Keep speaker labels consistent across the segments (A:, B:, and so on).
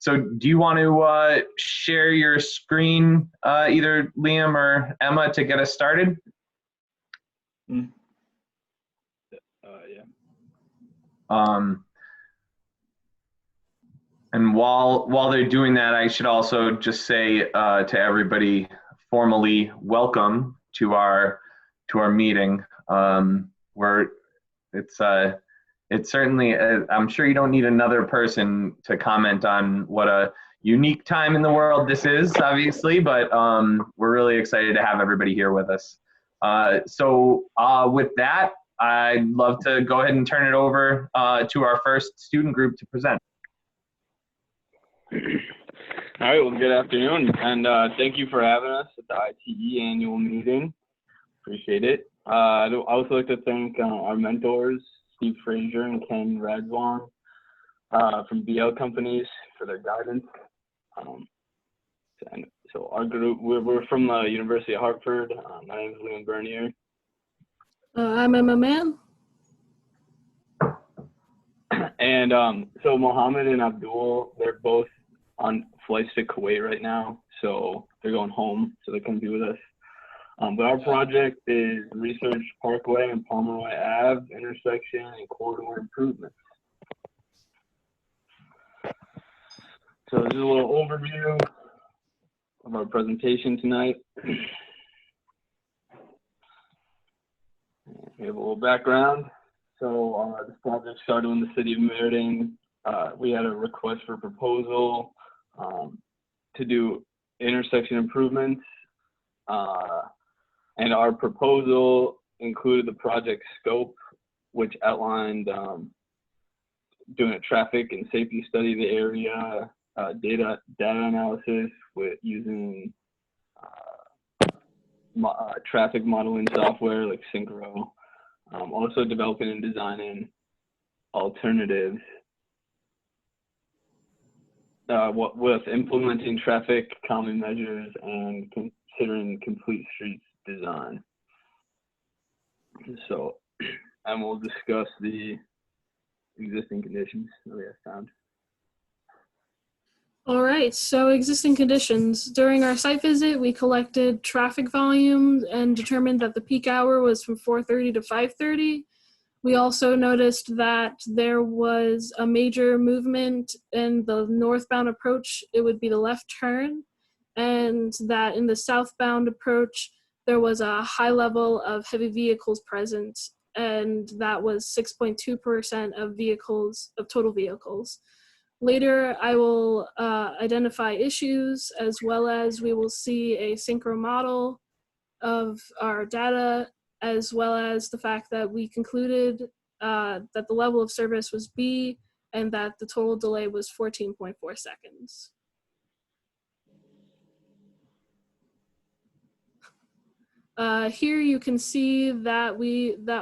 A: So do you want to share your screen, either Liam or Emma, to get us started?
B: Yeah.
A: And while they're doing that, I should also just say to everybody formally, welcome to our meeting. It's certainly, I'm sure you don't need another person to comment on what a unique time in the world this is, obviously, but we're really excited to have everybody here with us. So with that, I'd love to go ahead and turn it over to our first student group to present.
B: All right, well, good afternoon, and thank you for having us at the ITE Annual Meeting. Appreciate it. I'd also like to thank our mentors, Steve Frazier and Ken Radzwan from BL Companies for their guidance. And so our group, we're from the University of Hartford. My name is Liam Bernier.
C: I'm Emma Mann.
B: And so Mohammed and Abdul, they're both on flights to Kuwait right now, so they're going home, so they couldn't be with us. But our project is research Parkway and Pomeroy Ave intersection and corridor improvements. So this is a little overview of our presentation tonight. We have a little background. So this project started in the city of Meriden. We had a request for proposal to do intersection improvements. And our proposal included the project scope, which outlined doing a traffic and safety study of the area, data analysis with using traffic modeling software like Synchro, also developing and designing alternatives with implementing traffic calming measures and considering complete streets design. So, and we'll discuss the existing conditions that we have found.
C: All right, so existing conditions. During our site visit, we collected traffic volume and determined that the peak hour was from 4:30 to 5:30. We also noticed that there was a major movement in the northbound approach. It would be the left turn, and that in the southbound approach, there was a high level of heavy vehicles present, and that was 6.2% of vehicles, of total vehicles. Later, I will identify issues, as well as we will see a synchro model of our data, as well as the fact that we concluded that the level of service was B and that the total delay was 14.4 seconds. Here you can see that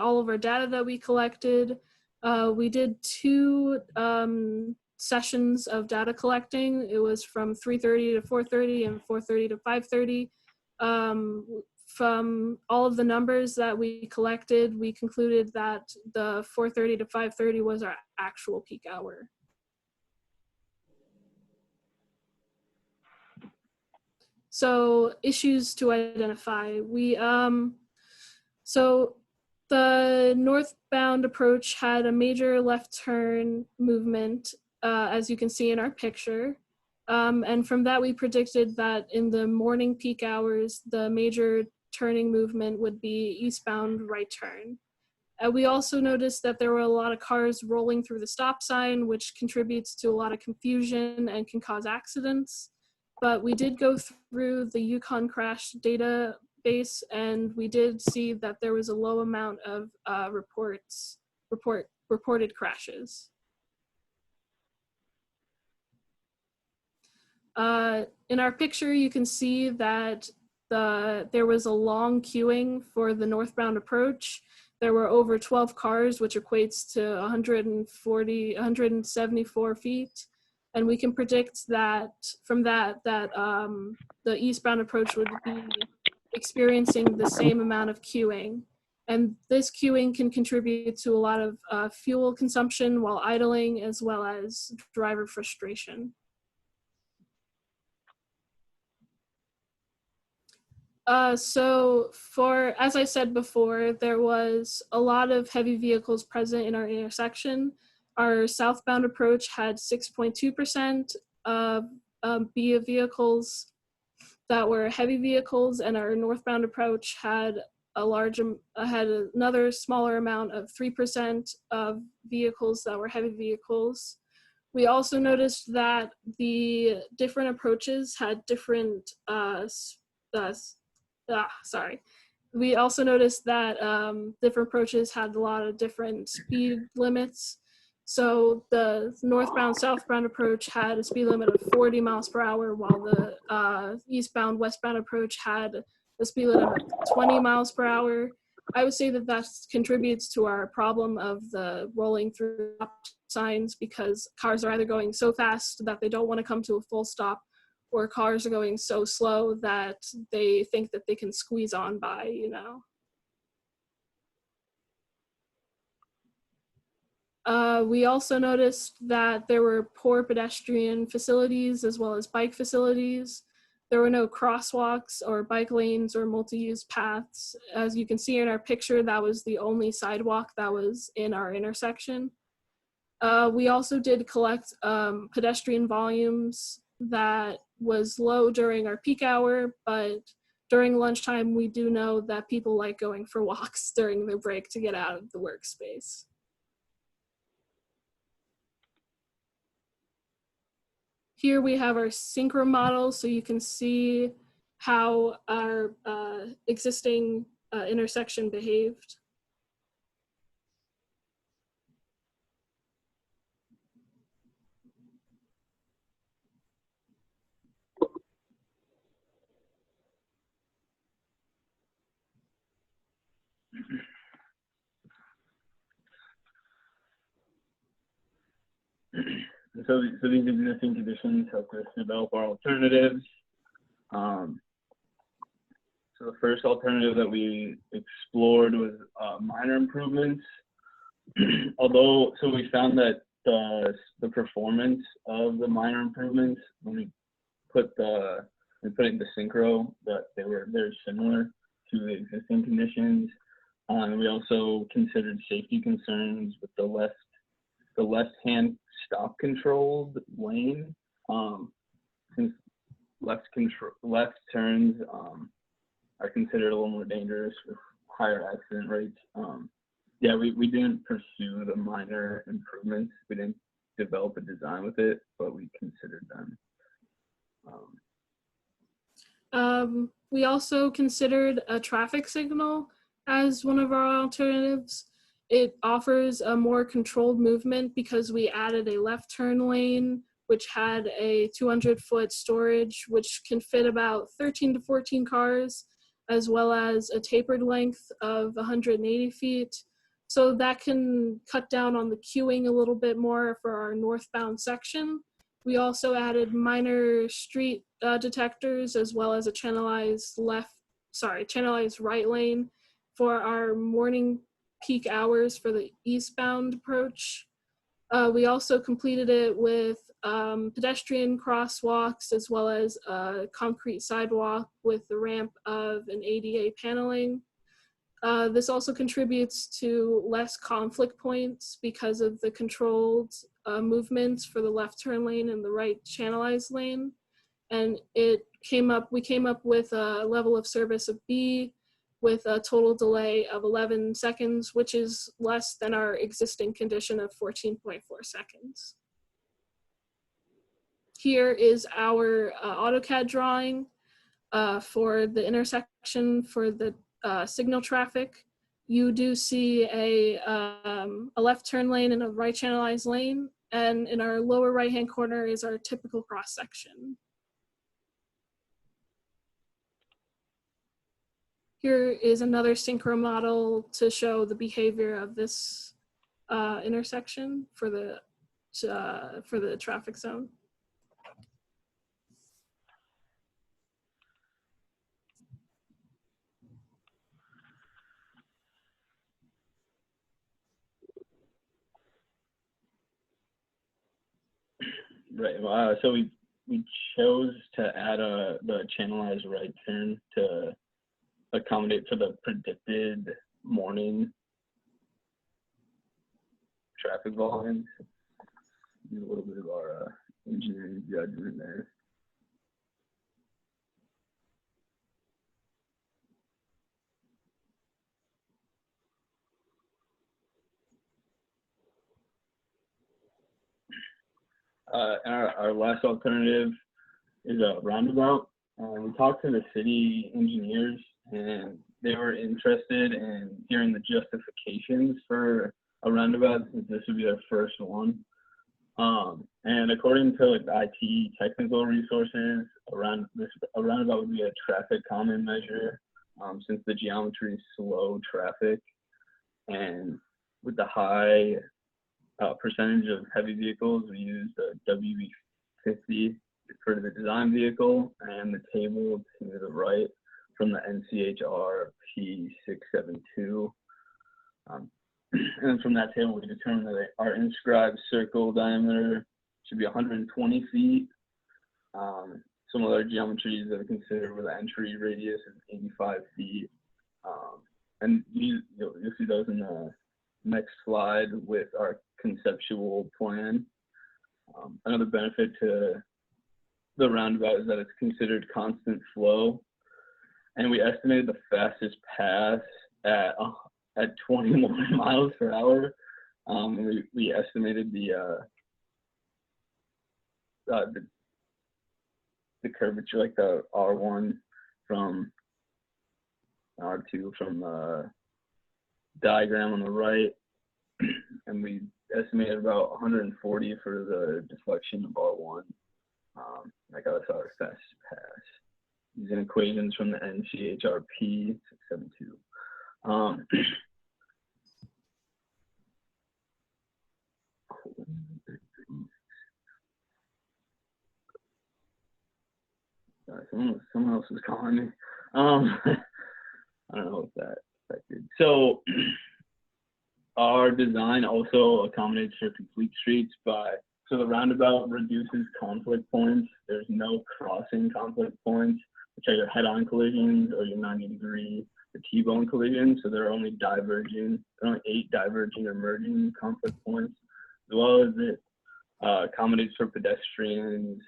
C: all of our data that we collected, we did 2 sessions of data collecting. It was from 3:30 to 4:30 and 4:30 to 5:30. From all of the numbers that we collected, we concluded that the 4:30 to 5:30 was our actual peak hour. So issues to identify. So the northbound approach had a major left turn movement, as you can see in our picture. And from that, we predicted that in the morning peak hours, the major turning movement would be eastbound right turn. We also noticed that there were a lot of cars rolling through the stop sign, which contributes to a lot of confusion and can cause accidents. But we did go through the Yukon crash database, and we did see that there was a low amount of reported crashes. In our picture, you can see that there was a long queuing for the northbound approach. There were over 12 cars, which equates to 174 feet. And we can predict that from that the eastbound approach would be experiencing the same amount of queuing. And this queuing can contribute to a lot of fuel consumption while idling, as well as driver frustration. So as I said before, there was a lot of heavy vehicles present in our intersection. Our southbound approach had 6.2% of B of vehicles that were heavy vehicles, and our northbound approach had had another smaller amount of 3% of vehicles that were heavy vehicles. We also noticed that the different approaches had different we also noticed that different approaches had a lot of different speed limits. So the northbound, southbound approach had a speed limit of 40 miles per hour, while the eastbound, westbound approach had a speed limit of 20 miles per hour. I would say that that contributes to our problem of the rolling through signs, because cars are either going so fast that they don't want to come to a full stop, or cars are going so slow that they think that they can squeeze on by, you know. We also noticed that there were poor pedestrian facilities as well as bike facilities. There were no crosswalks or bike lanes or multi-use paths. As you can see in our picture, that was the only sidewalk that was in our intersection. We also did collect pedestrian volumes that was low during our peak hour, but during lunchtime, we do know that people like going for walks during their break to get out of the workspace. Here we have our synchro model, so you can see how our existing intersection behaved.
B: So these existing conditions help us develop our alternatives. So the first alternative that we explored was minor improvements. So we found that the performance of the minor improvements, when we put it into synchro, that they were very similar to the existing conditions. And we also considered safety concerns with the left-hand stop controlled lane, since left turns are considered a little more dangerous with higher accident rates. Yeah, we didn't pursue the minor improvements. We didn't develop a design with it, but we considered them.
C: We also considered a traffic signal as one of our alternatives. It offers a more controlled movement because we added a left turn lane, which had a 200-foot storage, which can fit about 13 to 14 cars, as well as a tapered length of 180 feet. So that can cut down on the queuing a little bit more for our northbound section. We also added minor street detectors, as well as a channelized right lane for our morning peak hours for the eastbound approach. We also completed it with pedestrian crosswalks, as well as a concrete sidewalk with the ramp of an ADA paneling. This also contributes to less conflict points because of the controlled movements for the left turn lane and the right channelized lane. And we came up with a level of service of B, with a total delay of 11 seconds, which is less than our existing condition of 14.4 seconds. Here is our AutoCAD drawing for the intersection for the signal traffic. You do see a left turn lane and a right channelized lane, and in our lower right-hand corner is our typical cross-section. Here is another synchro model to show the behavior of this intersection for the traffic zone.
B: Right. So we chose to add the channelized right turn to accommodate for the predicted morning traffic volumes. Use a little bit of our engineering judgment there. And our last alternative is a roundabout. We talked to the city engineers, and they were interested in hearing the justifications for a roundabout, since this would be their first one. And according to like the ITE technical resources, a roundabout would be a traffic calming measure, since the geometry is slow traffic, and with the high percentage of heavy vehicles, we use the WV50 for the design vehicle, and the table to the right from the NCHR P672. And from that table, we determined that our inscribed circle diameter should be 120 feet. Some other geometries that are considered with the entry radius is 85 feet. And you'll see those in the next slide with our conceptual plan. Another benefit to the roundabout is that it's considered constant flow, and we estimated the fastest pass at 21 miles per hour. And we estimated the curvature, like the R1 from R2 from the diagram on the right, and we estimated about 140 for the deflection of R1. That got us our fastest pass using equations from the NCHR P672. Sorry, someone else was calling me. I don't know if that affected. So our design also accommodates for complete streets so the roundabout reduces conflict points. There's no crossing conflict points, which are your head-on collisions or your 90-degree or T-bone collisions. So there are only 8 diverging or merging conflict points, as well as it accommodates for pedestrians,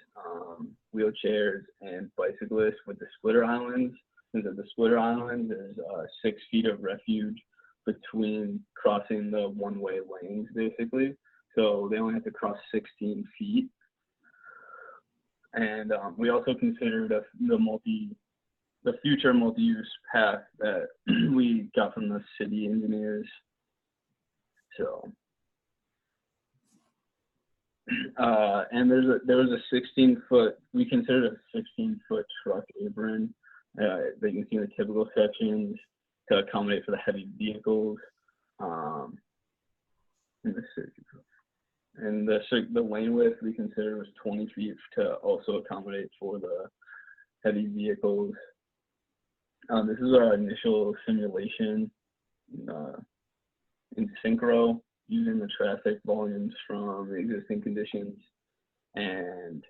B: wheelchairs, and bicyclists with the splitter islands. Since at the splitter islands, there's 6 feet of refuge between crossing the one-way lanes, basically. So they only have to cross 16 feet. And we also considered the future multi-use path that we got from the city engineers. So, and there was a 16-foot, we considered a 16-foot truck apron that you can see in the typical sections to accommodate for the heavy vehicles. And the lane width we considered was 20 feet to also accommodate for the heavy vehicles. This is our initial simulation in synchro, using the traffic volumes from the existing conditions. And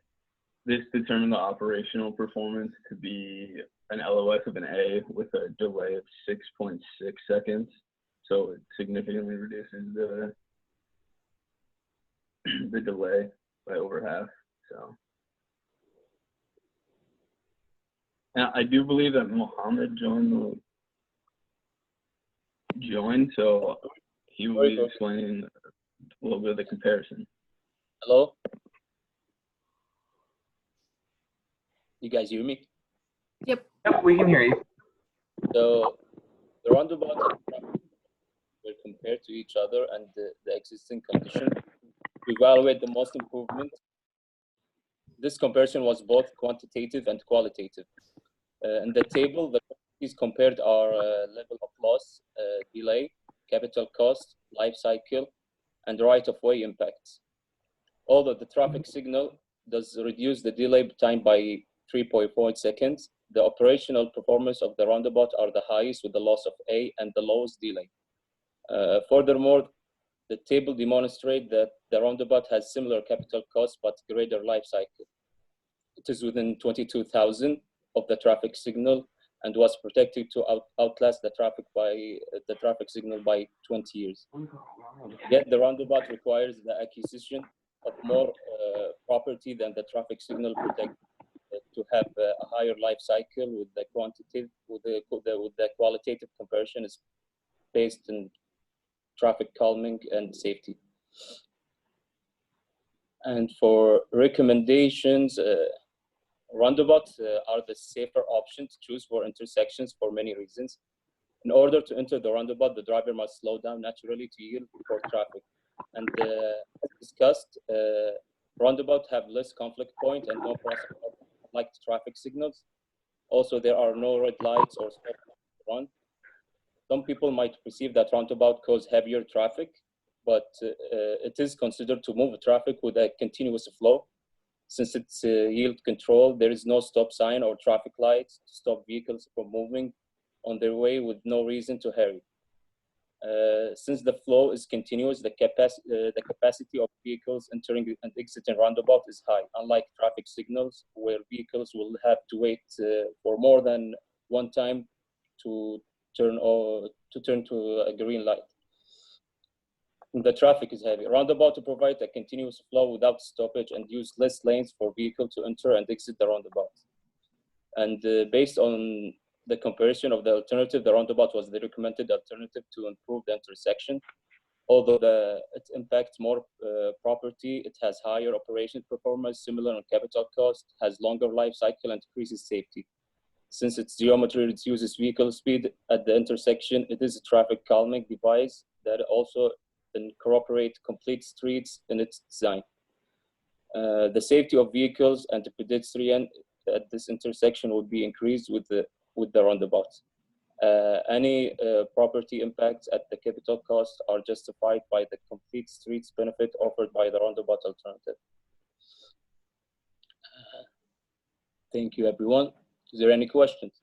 B: this determined the operational performance to be an LOS of an A with a delay of 6.6 seconds. So it significantly reduces the delay by over half. So, now I do believe that Mohammed joined, so he will be explaining a little bit of the comparison.
D: Hello? You guys hear me?
C: Yep.
A: Yep, we can hear you.
D: So the roundabouts were compared to each other and the existing condition to evaluate the most improvement. This comparison was both quantitative and qualitative. In the table, the quantities compared are level of loss, delay, capital cost, life cycle, and right-of-way impacts. Although the traffic signal does reduce the delay time by 3.4 seconds, the operational performance of the roundabout are the highest with the loss of A and the lowest delay. Furthermore, the table demonstrates that the roundabout has similar capital costs but greater life cycle. It is within 22,000 of the traffic signal and was protected to outlast the traffic signal by 20 years. Yet the roundabout requires the acquisition of more property than the traffic signal protects to have a higher life cycle with the qualitative comparison is based on traffic calming and safety. And for recommendations, roundabouts are the safer option to choose for intersections for many reasons. In order to enter the roundabout, the driver must slow down naturally to yield for traffic. And as discussed, roundabouts have less conflict point and no process like traffic signals. Also, there are no red lights or stop run. Some people might perceive that roundabout cause heavier traffic, but it is considered to move traffic with a continuous flow. Since it's yield control, there is no stop sign or traffic lights to stop vehicles from moving on their way with no reason to hurry. Since the flow is continuous, the capacity of vehicles entering and exiting roundabout is high, unlike traffic signals where vehicles will have to wait for more than one time to turn to a green light. The traffic is heavy. Roundabout to provide a continuous flow without stoppage and use less lanes for vehicle to enter and exit the roundabout. And based on the comparison of the alternative, the roundabout was the recommended alternative to improve the intersection. Although it impacts more property, it has higher operation performance, similar on capital cost, has longer life cycle, and increases safety. Since its geometry reduces vehicle speed at the intersection, it is a traffic calming device that also incorporates complete streets in its design. The safety of vehicles and the pedestrian at this intersection would be increased with the roundabout. Any property impacts at the capital cost are justified by the complete streets benefit offered by the roundabout alternative. Thank you, everyone. Is there any questions?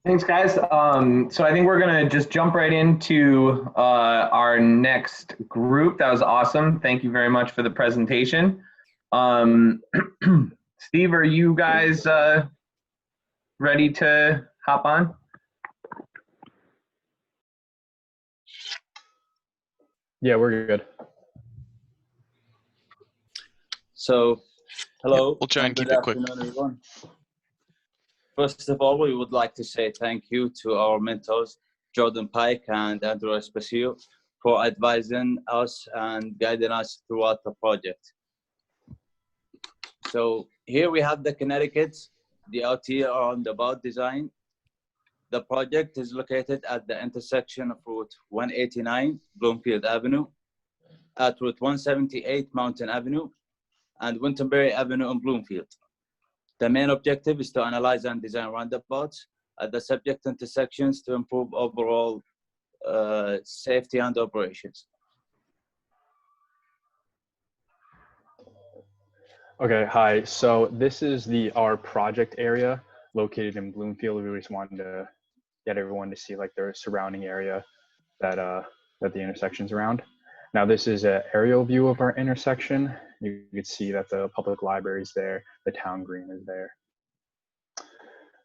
A: Thanks, guys. So I think we're gonna just jump right into our next group. That was awesome. Thank you very much for the presentation. Steve, are you guys ready to hop on?
E: Yeah, we're good.
F: So, hello.
G: Yeah, we'll try and
F: good
G: keep it quick.
F: afternoon, everyone. First of all, we would like to say thank you to our mentors, Jordan Pike and Andrew Esposito, for advising us and guiding us throughout the project. So here we have the Connecticut, the LT roundabout design. The project is located at the intersection of Route 189, Bloomfield Avenue, at Route 178, Mountain Avenue, and Wintonbury Avenue in Bloomfield. The main objective is to analyze and design roundabouts at the subject intersections to improve overall safety and operations.
E: Okay, hi. So this is our project area located in Bloomfield. We just wanted to get everyone to see like their surrounding area that the intersection's around. Now this is an aerial view of our intersection. You can see that the public library is there, the town green is there.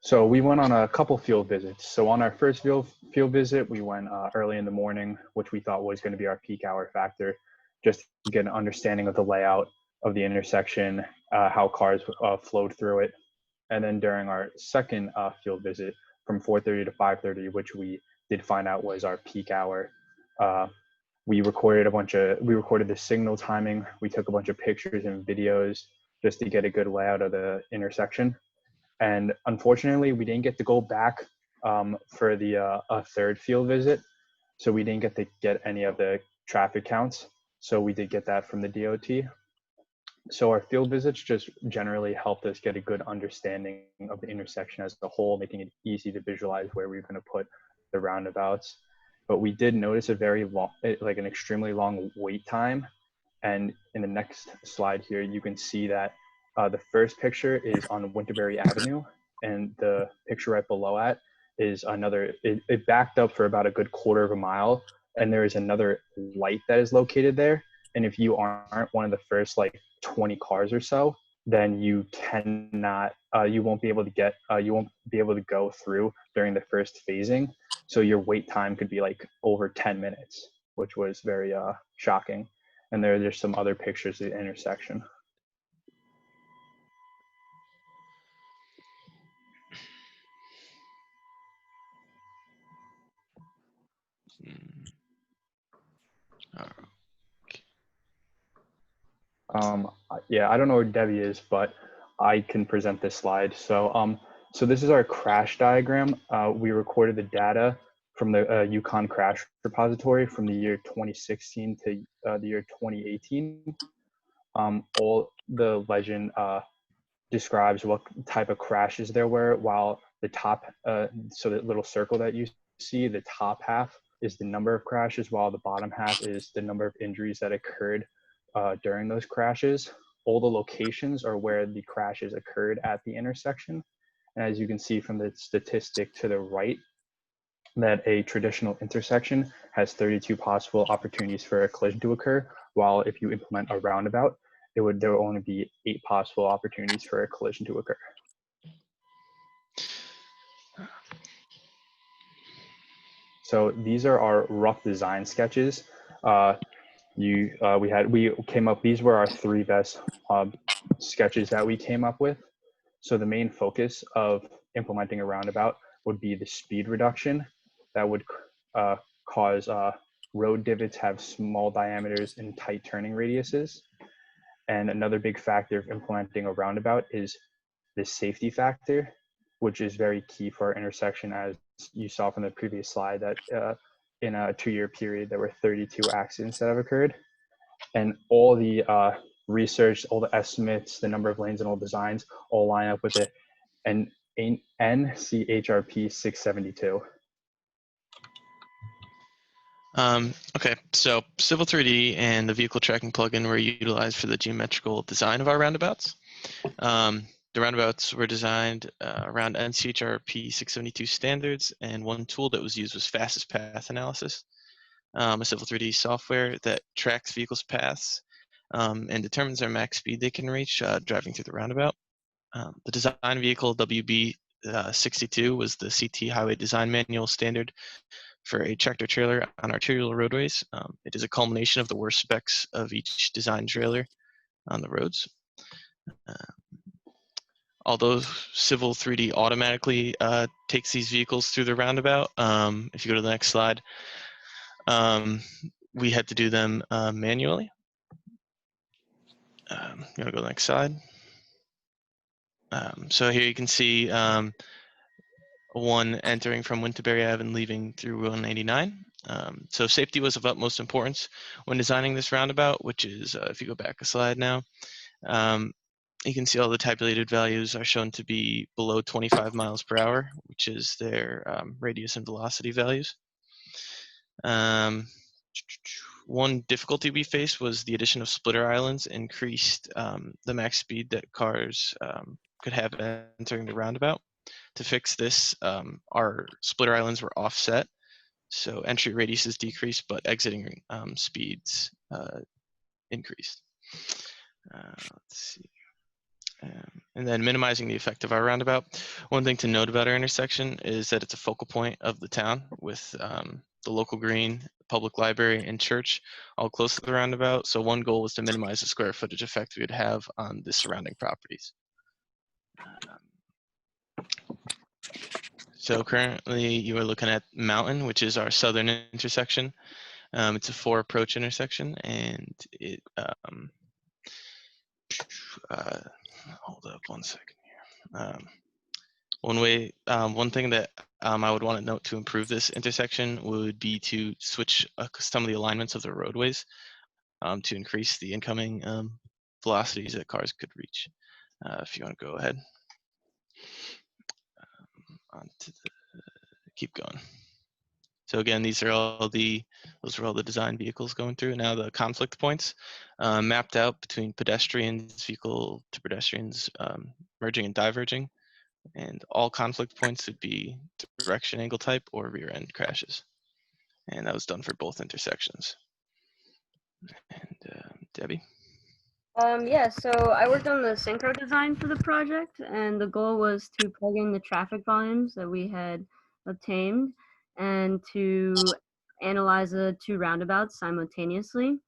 E: So we went on a couple field visits. So on our first field visit, we went early in the morning, which we thought was going to be our peak hour factor, just to get an understanding of the layout of the intersection, how cars flowed through it. And then during our second field visit from 4:30 to 5:30, which we did find out was our peak hour, we recorded the signal timing. We took a bunch of pictures and videos just to get a good layout of the intersection. And unfortunately, we didn't get to go back for the third field visit. So we didn't get to get any of the traffic counts. So we did get that from the DOT. So our field visits just generally helped us get a good understanding of the intersection as a whole, making it easy to visualize where we're going to put the roundabouts. But we did notice a very long, like an extremely long wait time. And in the next slide here, you can see that the first picture is on Wintonbury Avenue, and the picture right below it is another, it backed up for about a good quarter of a mile, and there is another light that is located there. And if you aren't one of the first like 20 cars or so, then you cannot, you won't be able to get, you won't be able to go through during the first phasing. So your wait time could be like over 10 minutes, which was very shocking. And there's some other pictures of the intersection. Yeah, I don't know where Debbie is, but I can present this slide. So, so this is our crash diagram. We recorded the data from the Yukon crash repository from the year 2016 to the year 2018. All the legend describes what type of crashes there were, while the top, so the little circle that you see, the top half is the number of crashes, while the bottom half is the number of injuries that occurred during those crashes. All the locations are where the crashes occurred at the intersection. And as you can see from the statistic to the right, that a traditional intersection has 32 possible opportunities for a collision to occur, while if you implement a roundabout, there will only be 8 possible opportunities for a collision to occur. So these are our rough design sketches. We came up, these were our 3 best sketches that we came up with. So the main focus of implementing a roundabout would be the speed reduction that would cause road divots have small diameters and tight turning radiuses. And another big factor of implementing a roundabout is the safety factor, which is very key for our intersection, as you saw from the previous slide, that in a 2-year period, there were 32 accidents that have occurred. And all the research, all the estimates, the number of lanes and all designs all line up with it. And NCHRP 672.
G: Okay, so Civil 3D and the vehicle tracking plugin were utilized for the geometrical design of our roundabouts. The roundabouts were designed around NCHRP 672 standards, and one tool that was used was fastest path analysis, a Civil 3D software that tracks vehicles' paths and determines their max speed they can reach driving through the roundabout. The design vehicle WB 62 was the CT Highway Design Manual standard for a tractor trailer on arterial roadways. It is a culmination of the worst specs of each design trailer on the roads. Although Civil 3D automatically takes these vehicles through the roundabout, if you go to the next slide, we had to do them manually. You want to go to the next slide? So here you can see one entering from Wintonbury Ave and leaving through 189. So safety was of utmost importance when designing this roundabout, which is, if you go back a slide now, you can see all the tabulated values are shown to be below 25 miles per hour, which is their radius and velocity values. One difficulty we faced was the addition of splitter islands increased the max speed that cars could have entering the roundabout. To fix this, our splitter islands were offset, so entry radiuses decreased, but exiting speeds increased. Let's see. And then minimizing the effect of our roundabout. One thing to note about our intersection is that it's a focal point of the town, with the local green, public library, and church all close to the roundabout. So one goal was to minimize the square footage effect we would have on the surrounding properties. So currently you are looking at Mountain, which is our southern intersection. It's a 4 approach intersection, and it hold up one second here. One thing that I would want to note to improve this intersection would be to switch some of the alignments of the roadways to increase the incoming velocities that cars could reach. If you want to go ahead. Keep going. So again, those are all the design vehicles going through. Now the conflict points mapped out between pedestrians, vehicle to pedestrians merging and diverging, and all conflict points would be direction angle type or rear end crashes. And that was done for both intersections. And Debbie.
H: Yeah, so I worked on the synchro design for the project, and the goal was to plug in the traffic volumes that we had obtained and to analyze the two roundabouts simultaneously.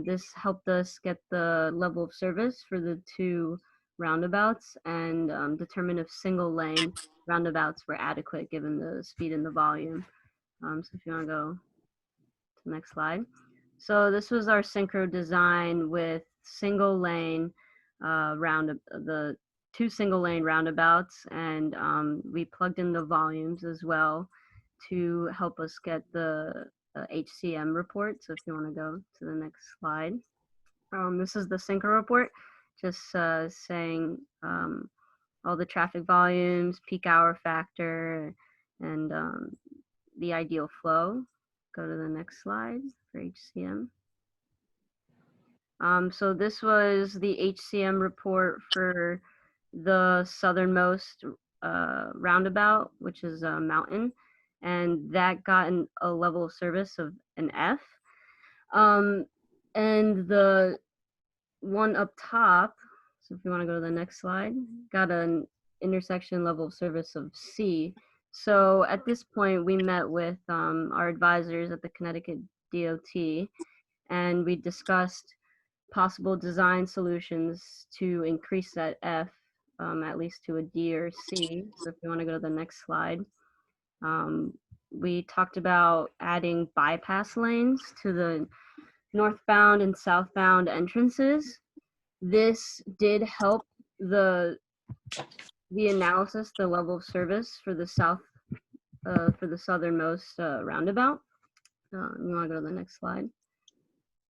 H: This helped us get the level of service for the two roundabouts and determine if single lane roundabouts were adequate given the speed and the volume. So if you want to go to the next slide. So this was our synchro design with single lane the two single lane roundabouts, and we plugged in the volumes as well to help us get the HCM report. So if you want to go to the next slide. This is the synchro report, just saying all the traffic volumes, peak hour factor, and the ideal flow. Go to the next slide for HCM. So this was the HCM report for the southernmost roundabout, which is a mountain, and that got a level of service of an F. And the one up top, so if you want to go to the next slide, got an intersection level of service of C. So at this point, we met with our advisors at the Connecticut DOT, and we discussed possible design solutions to increase that F at least to a D or C. So if you want to go to the next slide. We talked about adding bypass lanes to the northbound and southbound entrances. This did help the analysis, the level of service for the southernmost roundabout. You want to go to the next slide.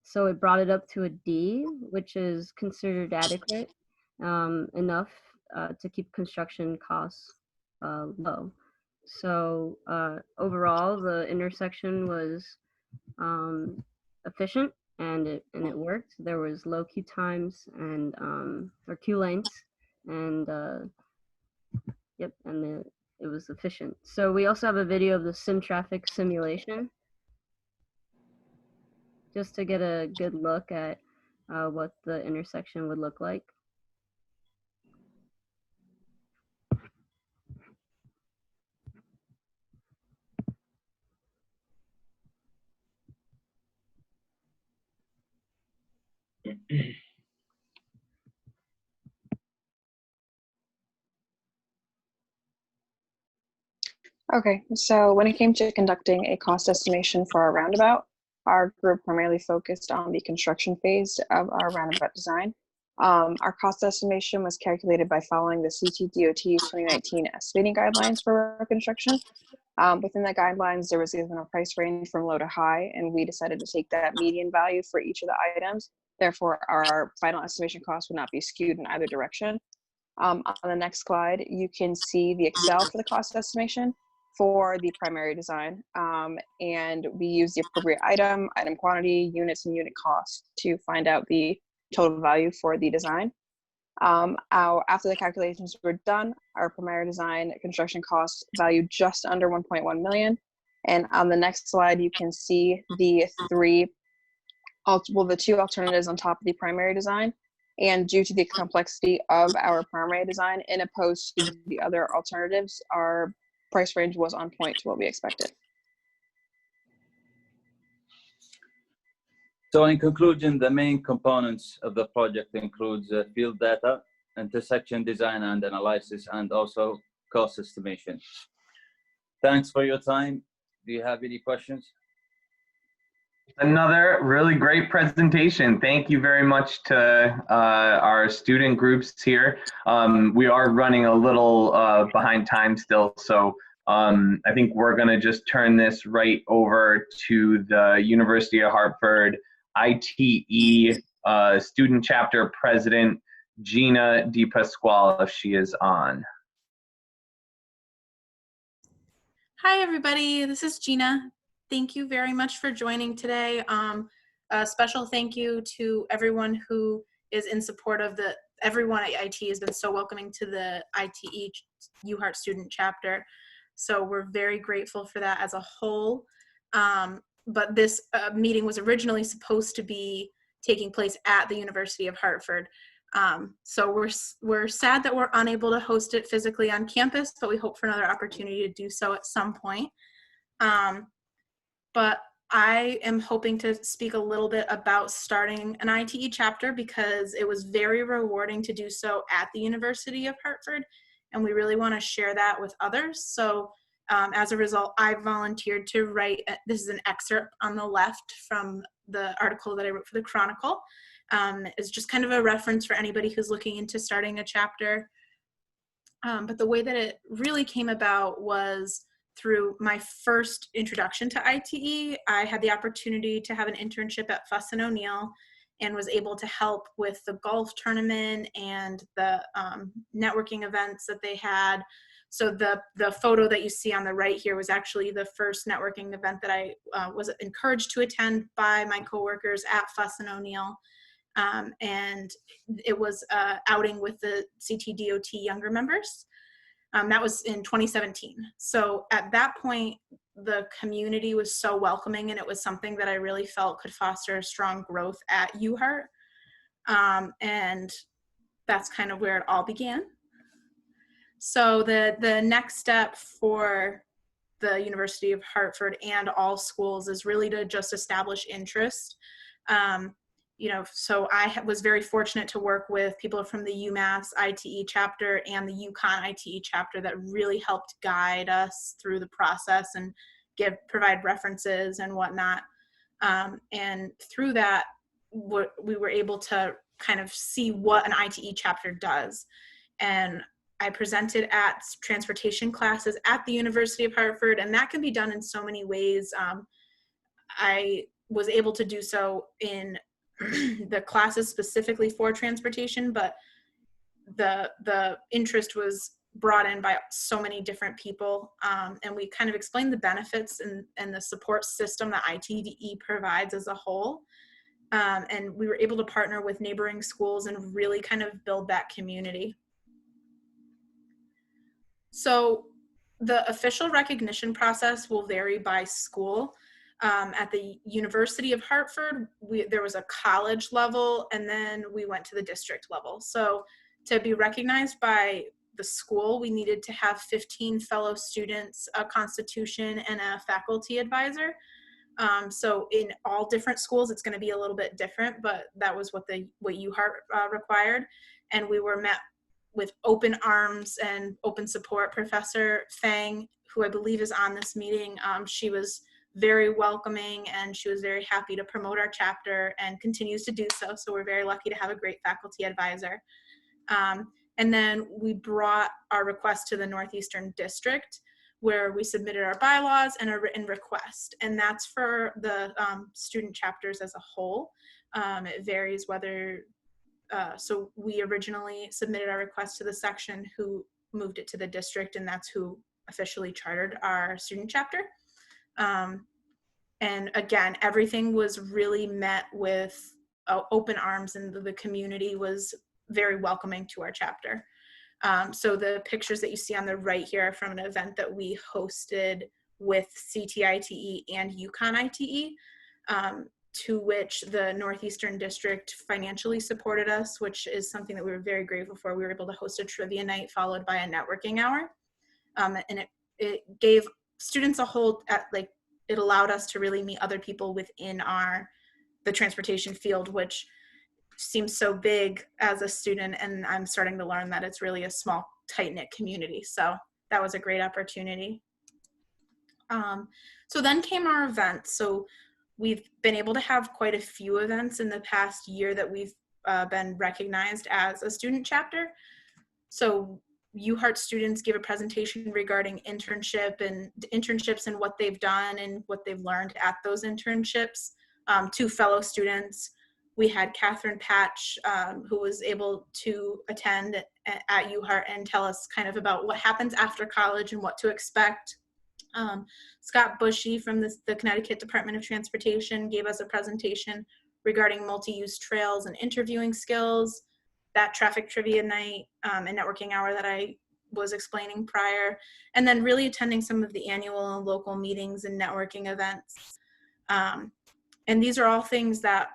H: So it brought it up to a D, which is considered adequate enough to keep construction costs low. So overall, the intersection was efficient and it worked. There was low queue times and or queue lengths, and yep, and it was efficient. So we also have a video of the sim traffic simulation, just to get a good look at what the intersection would look like.
I: Okay, so when it came to conducting a cost estimation for our roundabout, our group primarily focused on the construction phase of our roundabout design. Our cost estimation was calculated by following the CT DOT's 2019 estimating guidelines for road construction. Within the guidelines, there was given a price range from low to high, and we decided to take that median value for each of the items. Therefore, our final estimation cost would not be skewed in either direction. On the next slide, you can see the Excel for the cost estimation for the primary design. And we use the appropriate item quantity, units, and unit cost to find out the total value for the design. After the calculations were done, our primary design construction costs valued just under 1.1 million. And on the next slide, you can see the two alternatives on top of the primary design. And due to the complexity of our primary design, in opposed to the other alternatives, our price range was on point to what we expected.
F: So in conclusion, the main components of the project includes field data, intersection design and analysis, and also cost estimation. Thanks for your time. Do you have any questions?
A: Another really great presentation. Thank you very much to our student groups here. We are running a little behind time still, so I think we're going to just turn this right over to the University of Hartford ITE Student Chapter President, Gina DePasquale, if she is on.
J: Hi, everybody. This is Gina. Thank you very much for joining today. A special thank you to everyone who is in support of everyone at ITE has been so welcoming to the ITE UHeart Student Chapter. So we're very grateful for that as a whole. But this meeting was originally supposed to be taking place at the University of Hartford. So we're sad that we're unable to host it physically on campus, but we hope for another opportunity to do so at some point. But I am hoping to speak a little bit about starting an ITE chapter because it was very rewarding to do so at the University of Hartford, and we really want to share that with others. So as a result, I volunteered to write, this is an excerpt on the left from the article that I wrote for the Chronicle. It's just kind of a reference for anybody who's looking into starting a chapter. But the way that it really came about was through my first introduction to ITE. I had the opportunity to have an internship at Fuss & O'Neill and was able to help with the golf tournament and the networking events that they had. So the photo that you see on the right here was actually the first networking event that I was encouraged to attend by my coworkers at Fuss & O'Neill. And it was outing with the CT DOT younger members. That was in 2017. So at that point, the community was so welcoming, and it was something that I really felt could foster strong growth at UHart. And that's kind of where it all began. So the next step for the University of Hartford and all schools is really to just establish interest. So I was very fortunate to work with people from the UMass ITE chapter and the UConn ITE chapter that really helped guide us through the process and provide references and whatnot. And through that, we were able to kind of see what an ITE chapter does. And I presented at transportation classes at the University of Hartford, and that can be done in so many ways. I was able to do so in the classes specifically for transportation, but the interest was brought in by so many different people, and we kind of explained the benefits and the support system that ITE provides as a whole, and we were able to partner with neighboring schools and really kind of build that community. So the official recognition process will vary by school. At the University of Hartford, there was a college level, and then we went to the district level. So to be recognized by the school, we needed to have 15 fellow students, a constitution, and a faculty advisor. So in all different schools, it's going to be a little bit different, but that was what UHart required. And we were met with open arms and open support. Professor Fang, who I believe is on this meeting, she was very welcoming, and she was very happy to promote our chapter and continues to do so. So we're very lucky to have a great faculty advisor. And then we brought our request to the Northeastern District, where we submitted our bylaws and a written request. And that's for the student chapters as a whole. It varies whether, so we originally submitted our request to the section who moved it to the district, and that's who officially chartered our student chapter. And again, everything was really met with open arms, and the community was very welcoming to our chapter. So the pictures that you see on the right here are from an event that we hosted with CT ITE and UConn ITE, to which the Northeastern District financially supported us, which is something that we were very grateful for. We were able to host a trivia night followed by a networking hour. And it gave students a hold at, like, it allowed us to really meet other people within the transportation field, which seems so big as a student, and I'm starting to learn that it's really a small, tight-knit community. So that was a great opportunity. So then came our events. So we've been able to have quite a few events in the past year that we've been recognized as a student chapter. So UHart students give a presentation regarding internships and what they've done and what they've learned at those internships. To fellow students, we had Catherine Patch, who was able to attend at UHart and tell us kind of about what happens after college and what to expect. Scott Bushy from the Connecticut Department of Transportation gave us a presentation regarding multi-use trails and interviewing skills. That traffic trivia night and networking hour that I was explaining prior, and then really attending some of the annual and local meetings and networking events. And these are all things that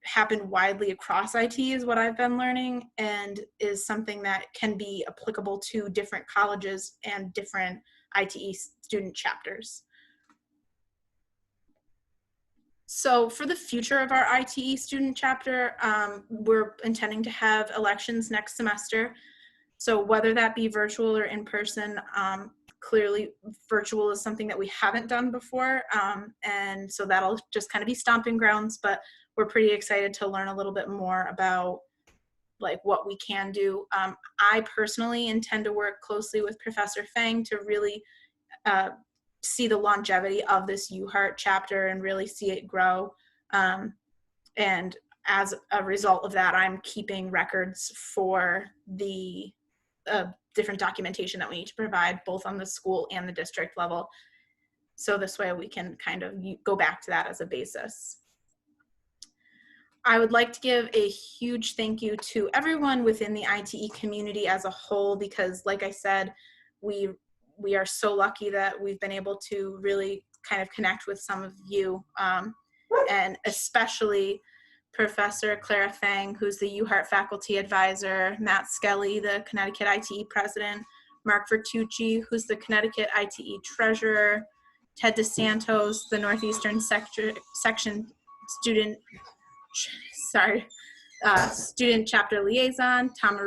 J: happen widely across IT is what I've been learning, and is something that can be applicable to different colleges and different ITE student chapters. So for the future of our ITE student chapter, we're intending to have elections next semester. So whether that be virtual or in person, clearly virtual is something that we haven't done before. And so that'll just kind of be stomping grounds, but we're pretty excited to learn a little bit more about like what we can do. I personally intend to work closely with Professor Fang to really see the longevity of this UHeart chapter and really see it grow. And as a result of that, I'm keeping records for the different documentation that we need to provide both on the school and the district level. So this way we can kind of go back to that as a basis. I would like to give a huge thank you to everyone within the ITE community as a whole, because like I said, we are so lucky that we've been able to really kind of connect with some of you, and especially Professor Clara Fang, who's the UHeart faculty advisor, Matt Skelly, the Connecticut ITE president, Mark Vertucci, who's the Connecticut ITE treasurer, Ted DeSantos, the Northeastern section student chapter liaison, Tom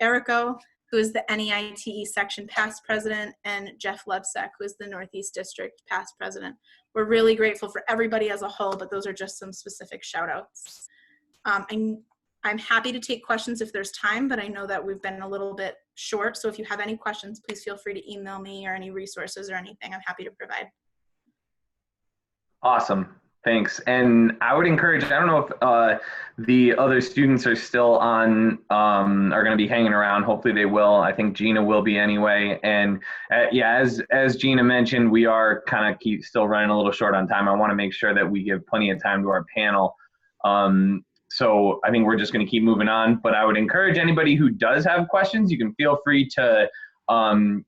J: Erico, who is the NEITE section past president, and Jeff Lebsek, who is the Northeast District past president. We're really grateful for everybody as a whole, but those are just some specific shout outs. I'm happy to take questions if there's time, but I know that we've been a little bit short. So if you have any questions, please feel free to email me or any resources or anything. I'm happy to provide.
A: Awesome. Thanks. And I would encourage, I don't know if the other students are still on, are going to be hanging around. Hopefully they will. I think Gina will be anyway. And yeah, as Gina mentioned, we are kind of still running a little short on time. I want to make sure that we give plenty of time to our panel. So I think we're just going to keep moving on. But I would encourage anybody who does have questions, you can feel free to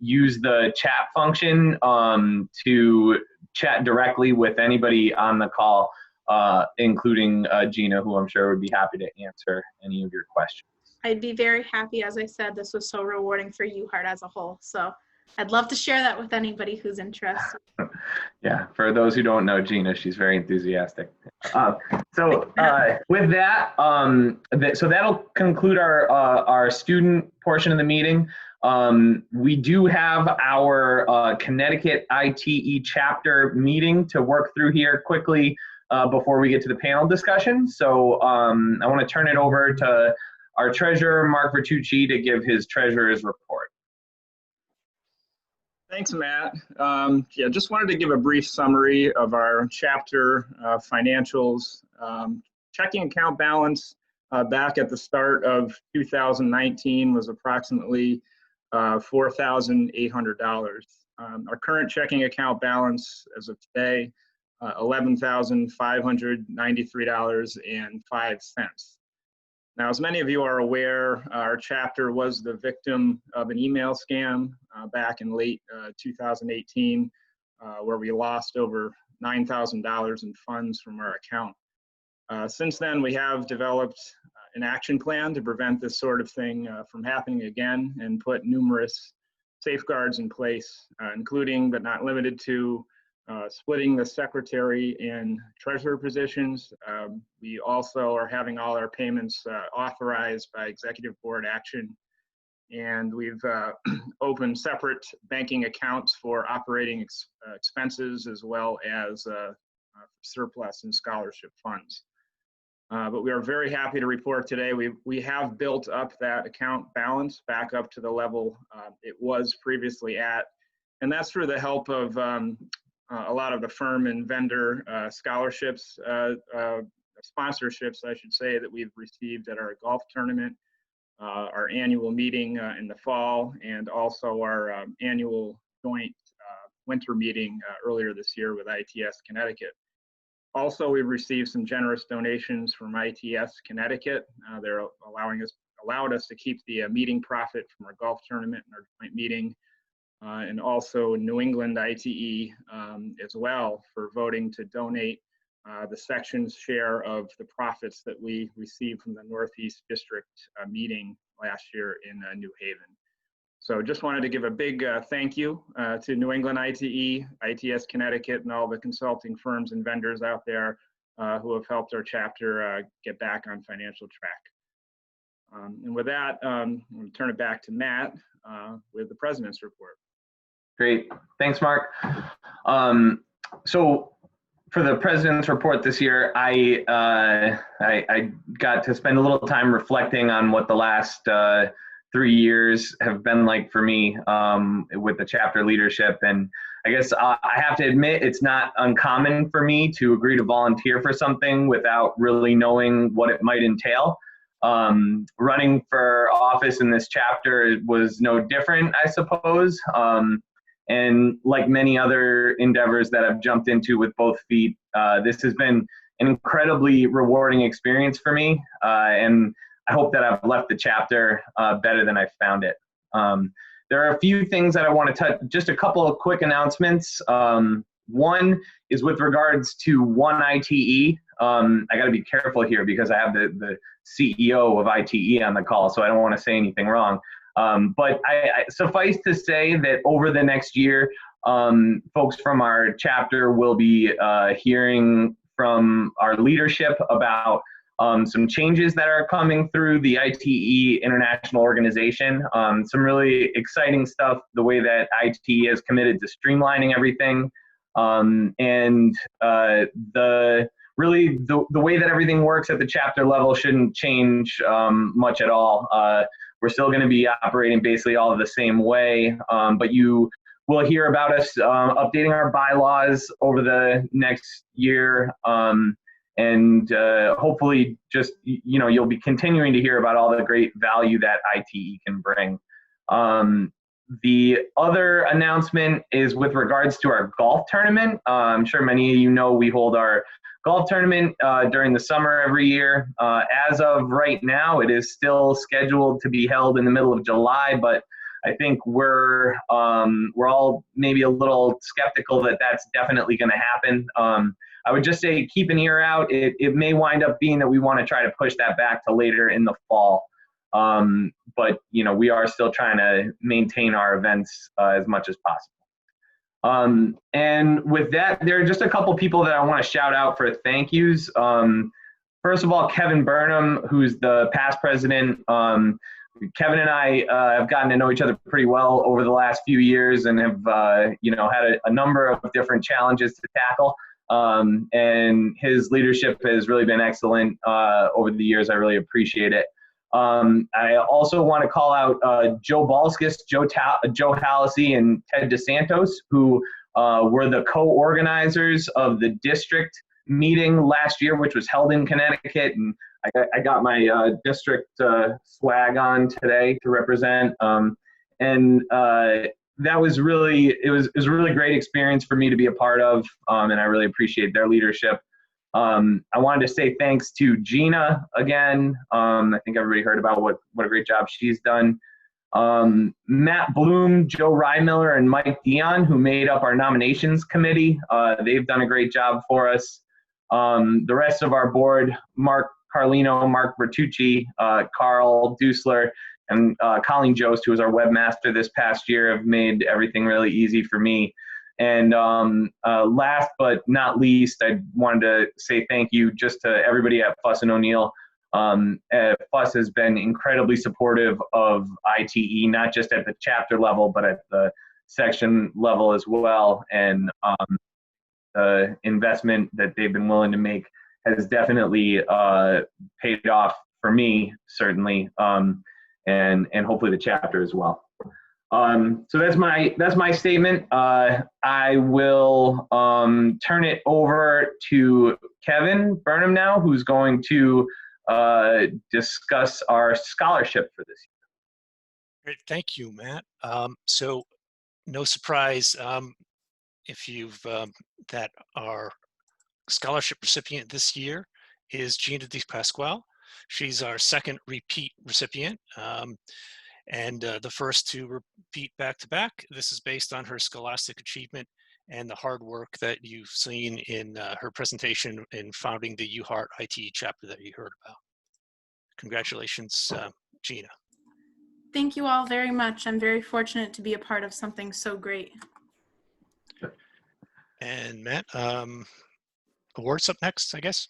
A: use the chat function to chat directly with anybody on the call, including Gina, who I'm sure would be happy to answer any of your questions.
J: I'd be very happy. As I said, this was so rewarding for UHeart as a whole. So I'd love to share that with anybody who's interested.
A: Yeah, for those who don't know Gina, she's very enthusiastic. With that, so that'll conclude our student portion of the meeting. We do have our Connecticut ITE chapter meeting to work through here quickly before we get to the panel discussion. So I want to turn it over to our treasurer, Mark Vertucci, to give his treasurer's report.
E: Thanks, Matt. Yeah, just wanted to give a brief summary of our chapter financials. Checking account balance back at the start of 2019 was approximately $4,800. Our current checking account balance as of today, $11,593.05. Now, as many of you are aware, our chapter was the victim of an email scam back in late 2018, where we lost over $9,000 in funds from our account. Since then, we have developed an action plan to prevent this sort of thing from happening again and put numerous safeguards in place, including but not limited to splitting the secretary and treasurer positions. We also are having all our payments authorized by executive board action. And we've opened separate banking accounts for operating expenses as well as surplus and scholarship funds. But we are very happy to report today we have built up that account balance back up to the level it was previously at. And that's through the help of a lot of the firm and vendor scholarships, sponsorships, I should say, that we've received at our golf tournament, our annual meeting in the fall, and also our annual joint winter meeting earlier this year with ITS Connecticut. Also, we've received some generous donations from ITS Connecticut. They're allowed us to keep the meeting profit from our golf tournament and our joint meeting. And also New England ITE as well for voting to donate
K: the section's share of the profits that we received from the Northeast District meeting last year in New Haven. So just wanted to give a big thank you to New England ITE, ITS Connecticut, and all the consulting firms and vendors out there who have helped our chapter get back on financial track. And with that, I'm going to turn it back to Matt with the President's report.
A: Great, thanks, Mark. So for the President's report this year, I got to spend a little time reflecting on what the last 3 years have been like for me with the chapter leadership. And I guess I have to admit, it's not uncommon for me to agree to volunteer for something without really knowing what it might entail. Running for office in this chapter was no different, I suppose. And like many other endeavors that I've jumped into with both feet, this has been an incredibly rewarding experience for me. And I hope that I've left the chapter better than I found it. There are a few things that I want to touch, just a couple of quick announcements. One is with regards to One ITE. I got to be careful here because I have the CEO of ITE on the call, so I don't want to say anything wrong. But I suffice to say that over the next year, folks from our chapter will be hearing from our leadership about some changes that are coming through the ITE International Organization. Some really exciting stuff, the way that ITE is committed to streamlining everything. And the way that everything works at the chapter level shouldn't change much at all. We're still going to be operating basically all the same way, but you will hear about us updating our bylaws over the next year. And hopefully just, you'll be continuing to hear about all the great value that ITE can bring. The other announcement is with regards to our golf tournament. I'm sure many of you know we hold our golf tournament during the summer every year. As of right now, it is still scheduled to be held in the middle of July, but I think we're all maybe a little skeptical that that's definitely going to happen. I would just say keep an ear out. It may wind up being that we want to try to push that back to later in the fall. But we are still trying to maintain our events as much as possible. And with that, there are just a couple people that I want to shout out for thank yous. First of all, Kevin Burnham, who's the past president. Kevin and I have gotten to know each other pretty well over the last few years and have had a number of different challenges to tackle. And his leadership has really been excellent over the years. I really appreciate it. I also want to call out Joe Balskis, Joe Hallisey, and Ted DeSantos, who were the co-organizers of the district meeting last year, which was held in Connecticut. And I got my district swag on today to represent. That was really, it was a really great experience for me to be a part of, and I really appreciate their leadership. I wanted to say thanks to Gina again. I think everybody heard about what a great job she's done. Matt Bloom, Joe Rymiller, and Mike Dion, who made up our nominations committee. They've done a great job for us. The rest of our board, Mark Carlino, Mark Bertucci, Carl Dusler, and Colleen Jost, who was our webmaster this past year, have made everything really easy for me. And last but not least, I wanted to say thank you just to everybody at Fuss & O'Neill. Fuss has been incredibly supportive of ITE, not just at the chapter level, but at the section level as well. And the investment that they've been willing to make has definitely paid off for me, certainly, and hopefully the chapter as well. So that's my statement. I will turn it over to Kevin Burnham now, who's going to discuss our scholarship for this year.
L: Great, thank you, Matt. So no surprise if you've that our scholarship recipient this year is Gina DePasquale. She's our second repeat recipient. And the first to repeat back-to-back. This is based on her scholastic achievement and the hard work that you've seen in her presentation in founding the CT ITE chapter that you heard about. Congratulations, Gina.
J: Thank you all very much. I'm very fortunate to be a part of something so great.
L: And Matt, awards up next, I guess.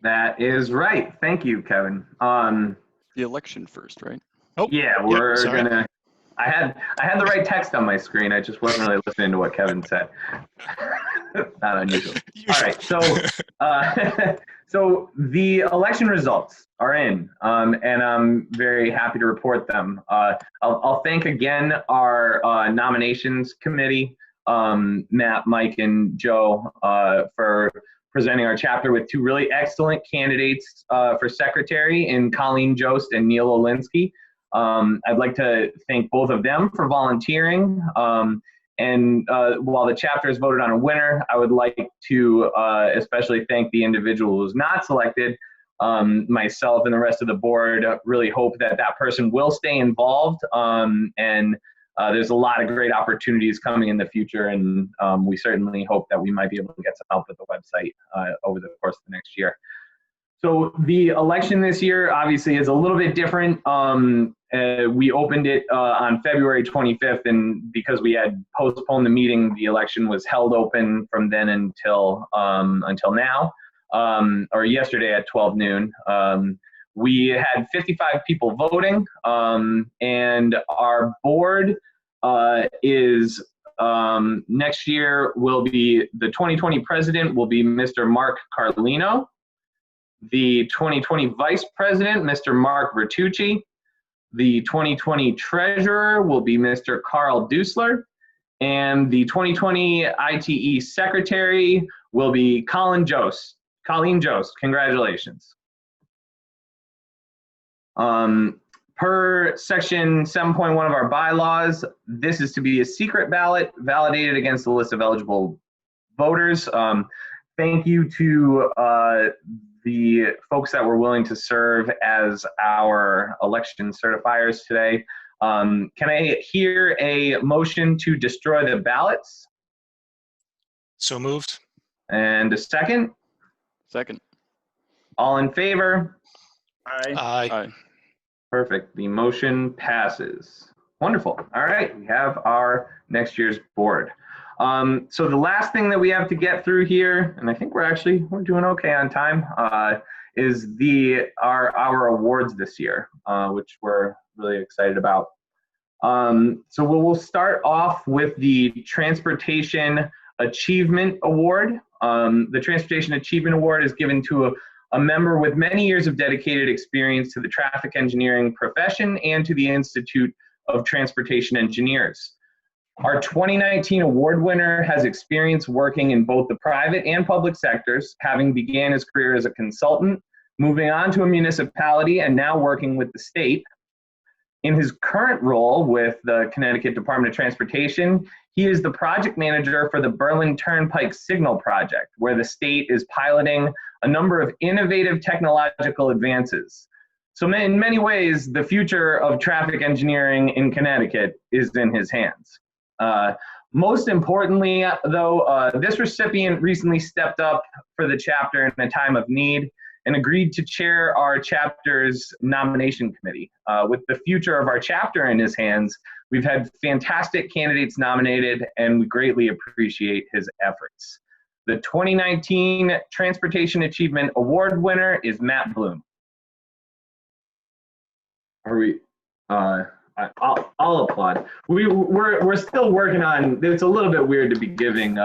A: That is right. Thank you, Kevin.
M: The election first, right?
L: Oh,
A: yeah, we're gonna. I had the right text on my screen. I just wasn't really listening to what Kevin said. Not unusual. All right, so so the election results are in, and I'm very happy to report them. I'll thank again our nominations committee, Matt, Mike, and Joe, for presenting our chapter with two really excellent candidates for secretary in Colleen Jost and Neil Olinsky. I'd like to thank both of them for volunteering. And while the chapter has voted on a winner, I would like to especially thank the individual who's not selected. Myself and the rest of the board really hope that that person will stay involved. And there's a lot of great opportunities coming in the future. And we certainly hope that we might be able to get some help with the website over the course of the next year. So the election this year obviously is a little bit different. We opened it on February 25th, and because we had postponed the meeting, the election was held open from then until now, or yesterday at 12 noon. We had 55 people voting, and our board is next year will be the 2020 president will be Mr. Mark Carlino. The 2020 Vice President, Mr. Mark Bertucci. The 2020 Treasurer will be Mr. Carl Dusler. And the 2020 ITE Secretary will be Colleen Jost. Colleen Jost, congratulations. Per section 7.1 of our bylaws, this is to be a secret ballot validated against the list of eligible voters. Thank you to the folks that were willing to serve as our election certifiers today. Can I hear a motion to destroy the ballots?
L: So moved.
A: And a second?
M: Second.
A: All in favor?
K: Aye.
L: Aye.
M: Aye.
A: Perfect. The motion passes. Wonderful. All right, we have our next year's board. So the last thing that we have to get through here, and I think we're doing okay on time, is our awards this year, which we're really excited about. So we'll start off with the Transportation Achievement Award. The Transportation Achievement Award is given to a member with many years of dedicated experience to the traffic engineering profession and to the Institute of Transportation Engineers. Our 2019 award winner has experience working in both the private and public sectors, having began his career as a consultant, moving on to a municipality, and now working with the state. In his current role with the Connecticut Department of Transportation, he is the project manager for the Berlin Turnpike Signal Project, where the state is piloting a number of innovative technological advances. So in many ways, the future of traffic engineering in Connecticut is in his hands. Most importantly, though, this recipient recently stepped up for the chapter in a time of need and agreed to chair our chapter's nomination committee. With the future of our chapter in his hands, we've had fantastic candidates nominated, and we greatly appreciate his efforts. The 2019 Transportation Achievement Award winner is Matt Bloom. Are we? I'll applaud. We're still working on. It's a little bit weird to be giving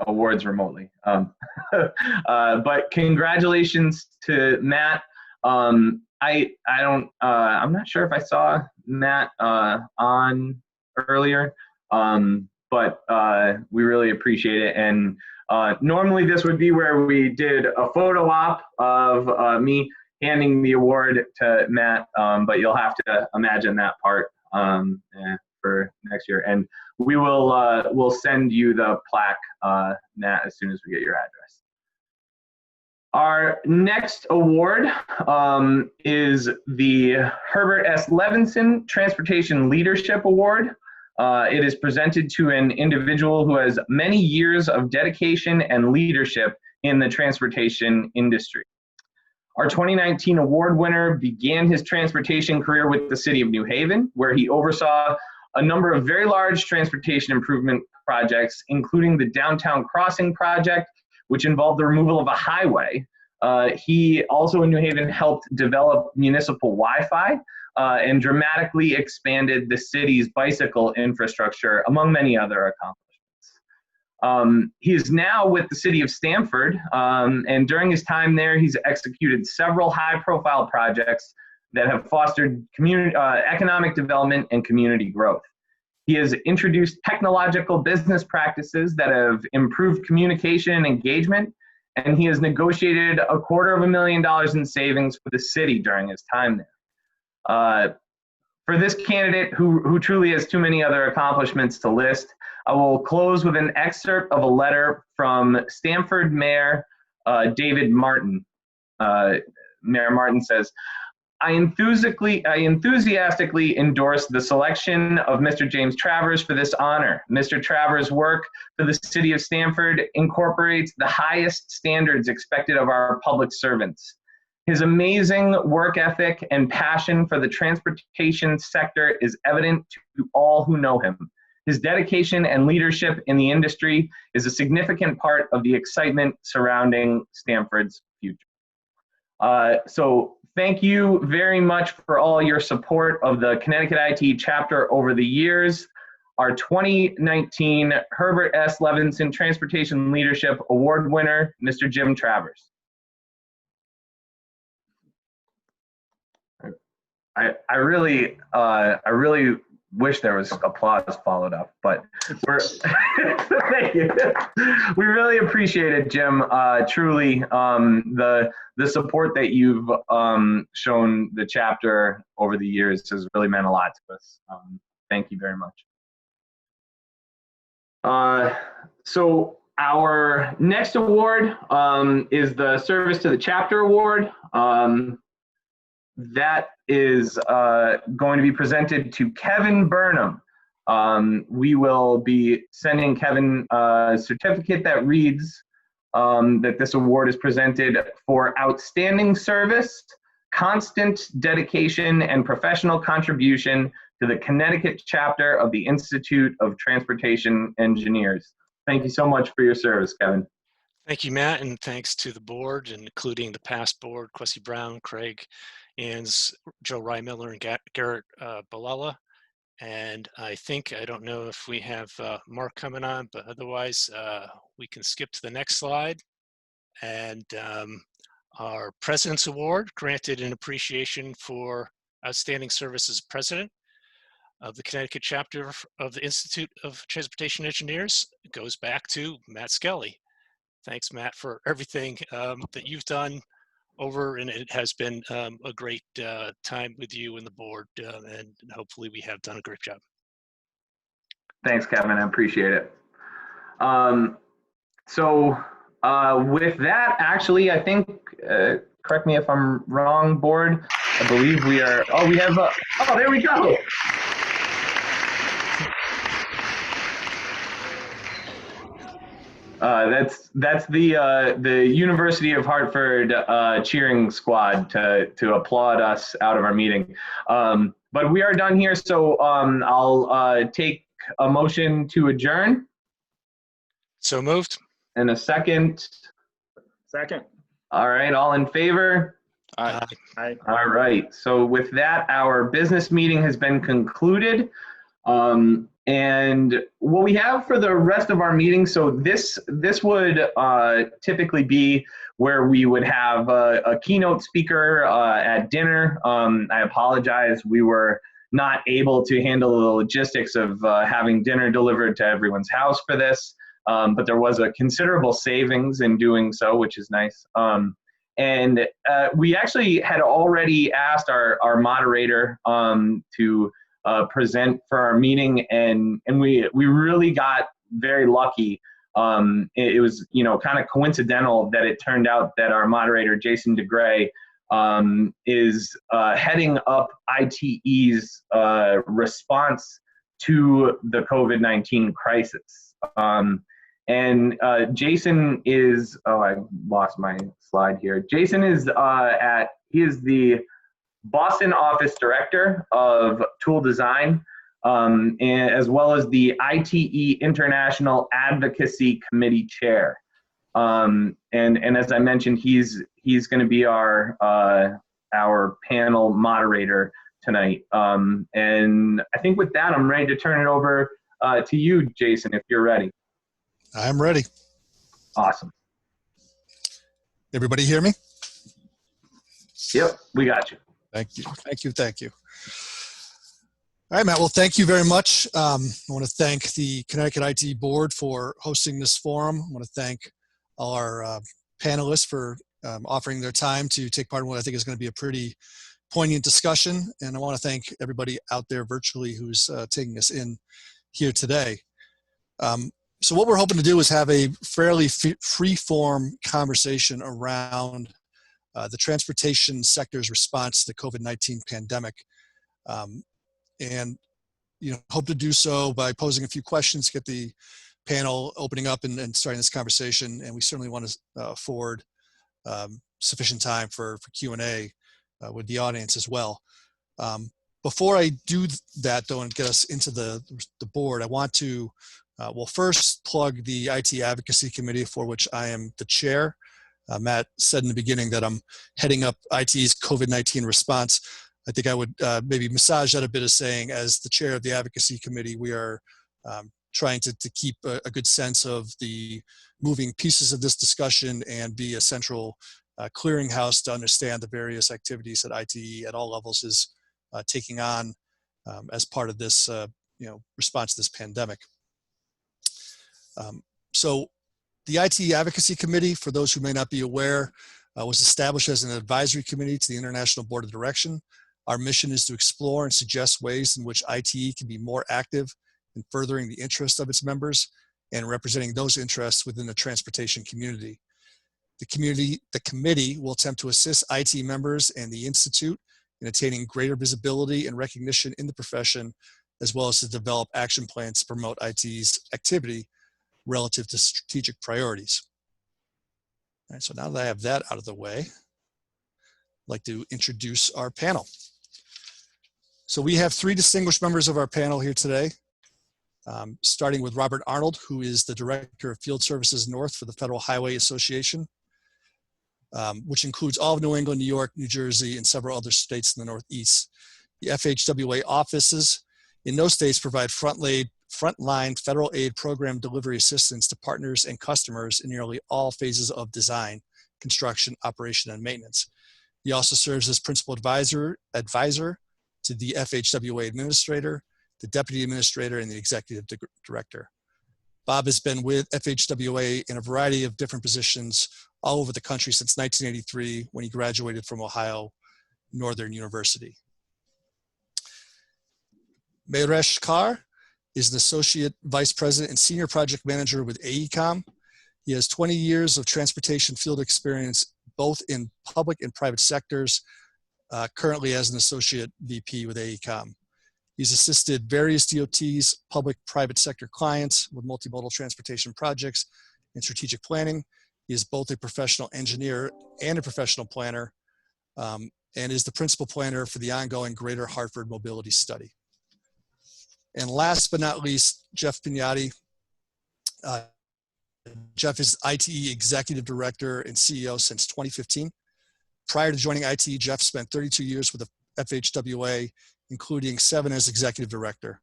A: awards remotely, but congratulations to Matt. I'm not sure if I saw Matt on earlier, but we really appreciate it. And normally this would be where we did a photo op of me handing the award to Matt, but you'll have to imagine that part for next year. And we will we'll send you the plaque, Matt, as soon as we get your address. Our next award is the Herbert S. Levinson Transportation Leadership Award. it is presented to an individual who has many years of dedication and leadership in the transportation industry. Our 2019 award winner began his transportation career with the City of New Haven, where he oversaw a number of very large transportation improvement projects, including the Downtown Crossing project, which involved the removal of a highway. He also in New Haven helped develop municipal Wi-Fi and dramatically expanded the city's bicycle infrastructure, among many other accomplishments. He is now with the City of Stamford, and during his time there, he's executed several high-profile projects that have fostered economic development and community growth. He has introduced technological business practices that have improved communication and engagement, and he has negotiated $250,000 in savings for the city during his time there. For this candidate, who truly has too many other accomplishments to list, I will close with an excerpt of a letter from Stamford Mayor David Martin. Mayor Martin says, I enthusiastically endorse the selection of Mr. James Travers for this honor. Mr. Travers' work for the City of Stamford incorporates the highest standards expected of our public servants. His amazing work ethic and passion for the transportation sector is evident to all who know him. His dedication and leadership in the industry is a significant part of the excitement surrounding Stamford's future. So thank you very much for all your support of the Connecticut ITE chapter over the years. Our 2019 Herbert S. Levinson Transportation Leadership Award winner, Mr. Jim Travers. I really wish there was applause followed up, but we're thank you. We really appreciate it, Jim. Truly, the support that you've shown the chapter over the years has really meant a lot to us. Thank you very much. So our next award is the Service to the Chapter Award. That is going to be presented to Kevin Burnham. We will be sending Kevin a certificate that reads that this award is presented for outstanding service, constant dedication, and professional contribution to the Connecticut chapter of the Institute of Transportation Engineers. Thank you so much for your service, Kevin.
L: Thank you, Matt, and thanks to the board, including the past board, Kwesi Brown, Craig Anns, Joe Rymiller, and Garrett Balala. And I don't know if we have Mark coming on, but otherwise we can skip to the next slide. And our President's Award, granted in appreciation for outstanding service as president of the Connecticut chapter of the Institute of Transportation Engineers, goes back to Matt Skelly. Thanks, Matt, for everything that you've done and it has been a great time with you and the board, and hopefully we have done a great job.
A: Thanks, Kevin. I appreciate it. So with that, actually, I think, correct me if I'm wrong, board, I believe we are, there we go. That's the University of Hartford cheering squad to applaud us out of our meeting. But we are done here, so I'll take a motion to adjourn.
L: So moved.
A: And a second.
K: Second.
A: All right, all in favor?
M: Aye.
K: Aye.
A: All right, so with that, our business meeting has been concluded. And what we have for the rest of our meeting, so this would typically be where we would have a keynote speaker at dinner. I apologize, we were not able to handle the logistics of having dinner delivered to everyone's house for this, but there was a considerable savings in doing so, which is nice. And we actually had already asked our moderator to present for our meeting, and we really got very lucky. It was kind of coincidental that it turned out that our moderator Jason DeGray is heading up ITE's response to the COVID-19 crisis. And Jason is, oh, I lost my slide here. Jason is he is the Boston Office Director of Tool Design, and as well as the ITE International Advocacy Committee Chair. And as I mentioned, he's going to be our panel moderator tonight. And I think with that, I'm ready to turn it over to you, Jason, if you're ready.
N: I'm ready.
A: Awesome.
N: Everybody hear me?
A: Yep, we got you.
N: Thank you. Thank you. Thank you. All right, Matt. Well, thank you very much. I want to thank the Connecticut ITE Board for hosting this forum. I want to thank our panelists for offering their time to take part in what I think is going to be a pretty poignant discussion. And I want to thank everybody out there virtually who's taking us in here today. So what we're hoping to do is have a fairly free-form conversation around the transportation sector's response to the COVID-19 pandemic. And hope to do so by posing a few questions, get the panel opening up and starting this conversation. And we certainly want to afford sufficient time for Q&A with the audience as well. Before I do that, though, and get us into the board, I want to, well, first plug the IT Advocacy Committee, for which I am the chair. Matt said in the beginning that I'm heading up IT's COVID-19 response. I think I would maybe massage that a bit as saying, as the chair of the Advocacy Committee, we are trying to keep a good sense of the moving pieces of this discussion and be a central clearinghouse to understand the various activities that ITE at all levels is taking on as part of this response to this pandemic. So the IT Advocacy Committee, for those who may not be aware, was established as an advisory committee to the International Board of Direction. Our mission is to explore and suggest ways in which ITE can be more active in furthering the interests of its members and representing those interests within the transportation community. The committee will attempt to assist IT members and the Institute in attaining greater visibility and recognition in the profession, as well as to develop action plans to promote IT's activity relative to strategic priorities. All right, so now that I have that out of the way, I'd like to introduce our panel. So we have three distinguished members of our panel here today, starting with Robert Arnold, who is the Director of Field Services North for the Federal Highway Association, which includes all of New England, New York, New Jersey, and several other states in the Northeast. The FHWA offices in those states provide frontline federal aid program delivery assistance to partners and customers in nearly all phases of design, construction, operation, and maintenance. He also serves as principal advisor to the FHWA administrator, the deputy administrator, and the executive director. Bob has been with FHWA in a variety of different positions all over the country since 1983, when he graduated from Ohio Northern University. Mayuresh Kar is an associate vice president and senior project manager with AECOM. He has 20 years of transportation field experience, both in public and private sectors, currently as an associate VP with AECOM. He's assisted various DOTs, public-private sector clients with multimodal transportation projects and strategic planning. He is both a professional engineer and a professional planner, and is the principal planner for the ongoing Greater Hartford Mobility Study. And last but not least, Jeff Pignati. Jeff is ITE Executive Director and CEO since 2015. Prior to joining ITE, Jeff spent 32 years with the FHWA, including 7 as Executive Director.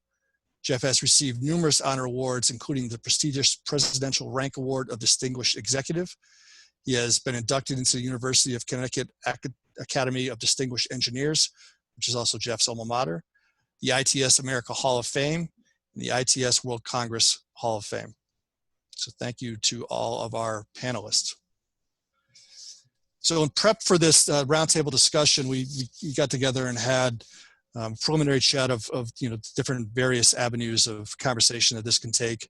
N: Jeff has received numerous honor awards, including the prestigious Presidential Rank Award of Distinguished Executive. He has been inducted into the University of Connecticut Academy of Distinguished Engineers, which is also Jeff's alma mater, the ITS America Hall of Fame, and the ITS World Congress Hall of Fame. So thank you to all of our panelists. So in prep for this roundtable discussion, we got together and had preliminary chat of different various avenues of conversation that this can take.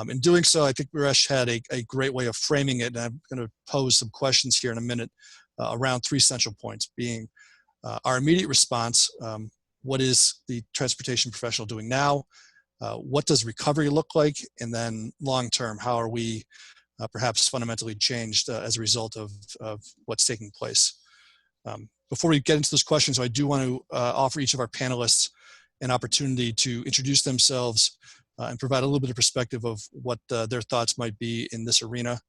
N: In doing so, I think Mayuresh had a great way of framing it, and I'm going to pose some questions here in a minute around 3 central points, being our immediate response, what is the transportation professional doing now? What does recovery look like? And then long-term, how are we perhaps fundamentally changed as a result of what's taking place? Before we get into those questions, I do want to offer each of our panelists an opportunity to introduce themselves and provide a little bit of perspective of what their thoughts might be in this arena.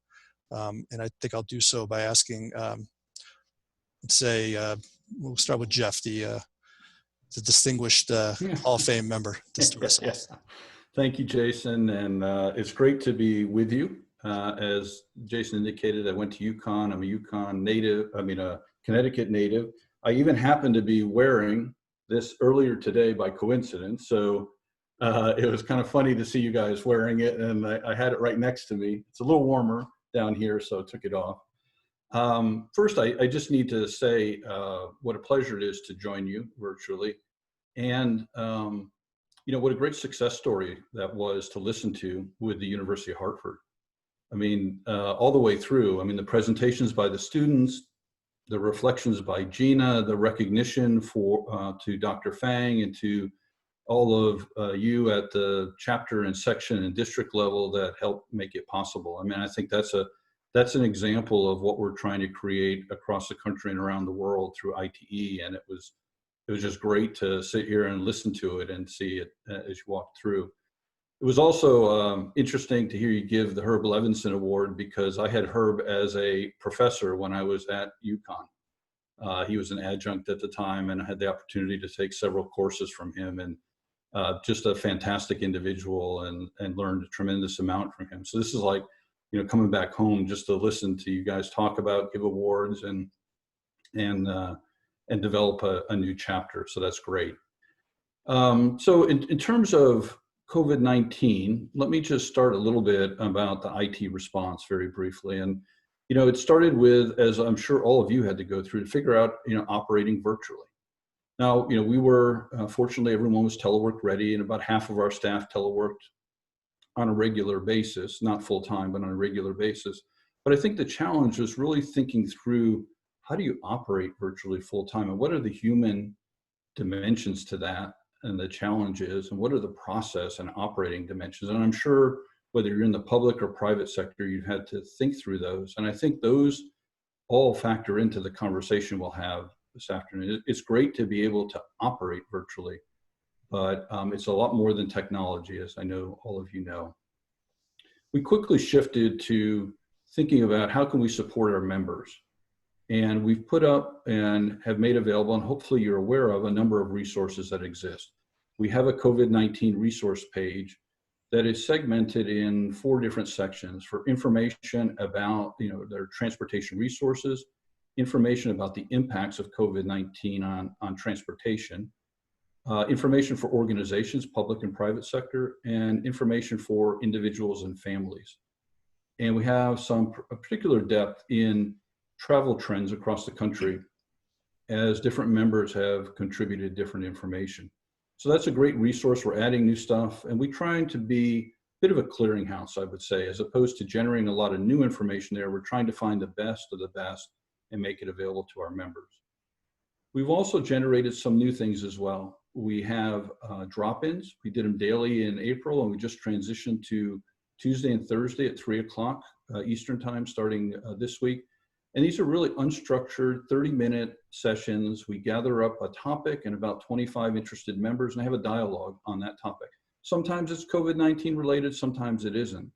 N: And I think I'll do so by asking, let's say, we'll start with Jeff, the distinguished Hall of Fame member.
O: Yes. Thank you, Jason. And it's great to be with you. As Jason indicated, I went to UConn. I'm a UConn native, a Connecticut native. I even happened to be wearing this earlier today by coincidence. So it was kind of funny to see you guys wearing it, and I had it right next to me. It's a little warmer down here, so I took it off. First, I just need to say what a pleasure it is to join you virtually. And, what a great success story that was to listen to with the University of Hartford. All the way through. The presentations by the students, the reflections by Gina, the recognition to Dr. Fang and to all of you at the chapter and section and district level that helped make it possible. I think that's an example of what we're trying to create across the country and around the world through ITE. And it was just great to sit here and listen to it and see it as you walked through. It was also interesting to hear you give the Herb Levinson Award, because I had Herb as a professor when I was at UConn. He was an adjunct at the time, and I had the opportunity to take several courses from him, and just a fantastic individual, and learned a tremendous amount from him. So this is like, coming back home just to listen to you guys talk about, give awards, and develop a new chapter. So that's great. So in terms of COVID-19, let me just start a little bit about the IT response very briefly. And, it started with, as I'm sure all of you had to go through, to figure out, operating virtually. Now, we were, fortunately, everyone was telework ready, and about half of our staff teleworked on a regular basis, not full time, but on a regular basis. But I think the challenge was really thinking through, how do you operate virtually full time, and what are the human dimensions to that, and the challenges, and what are the process and operating dimensions? And I'm sure whether you're in the public or private sector, you've had to think through those. And I think those all factor into the conversation we'll have this afternoon. It's great to be able to operate virtually, but it's a lot more than technology, as I know all of you know. We quickly shifted to thinking about how can we support our members. And we've put up and have made available, and hopefully you're aware of, a number of resources that exist. We have a COVID-19 resource page that is segmented in 4 different sections for information about, their transportation resources, information about the impacts of COVID-19 on transportation, information for organizations, public and private sector, and information for individuals and families. And we have some particular depth in travel trends across the country, as different members have contributed different information. So that's a great resource. We're adding new stuff, and we're trying to be a bit of a clearinghouse, I would say, as opposed to generating a lot of new information there. We're trying to find the best of the best and make it available to our members. We've also generated some new things as well. We have drop-ins. We did them daily in April, and we just transitioned to Tuesday and Thursday at 3 o'clock Eastern time starting this week. And these are really unstructured 30-minute sessions. We gather up a topic and about 25 interested members and have a dialogue on that topic. Sometimes it's COVID-19 related, sometimes it isn't.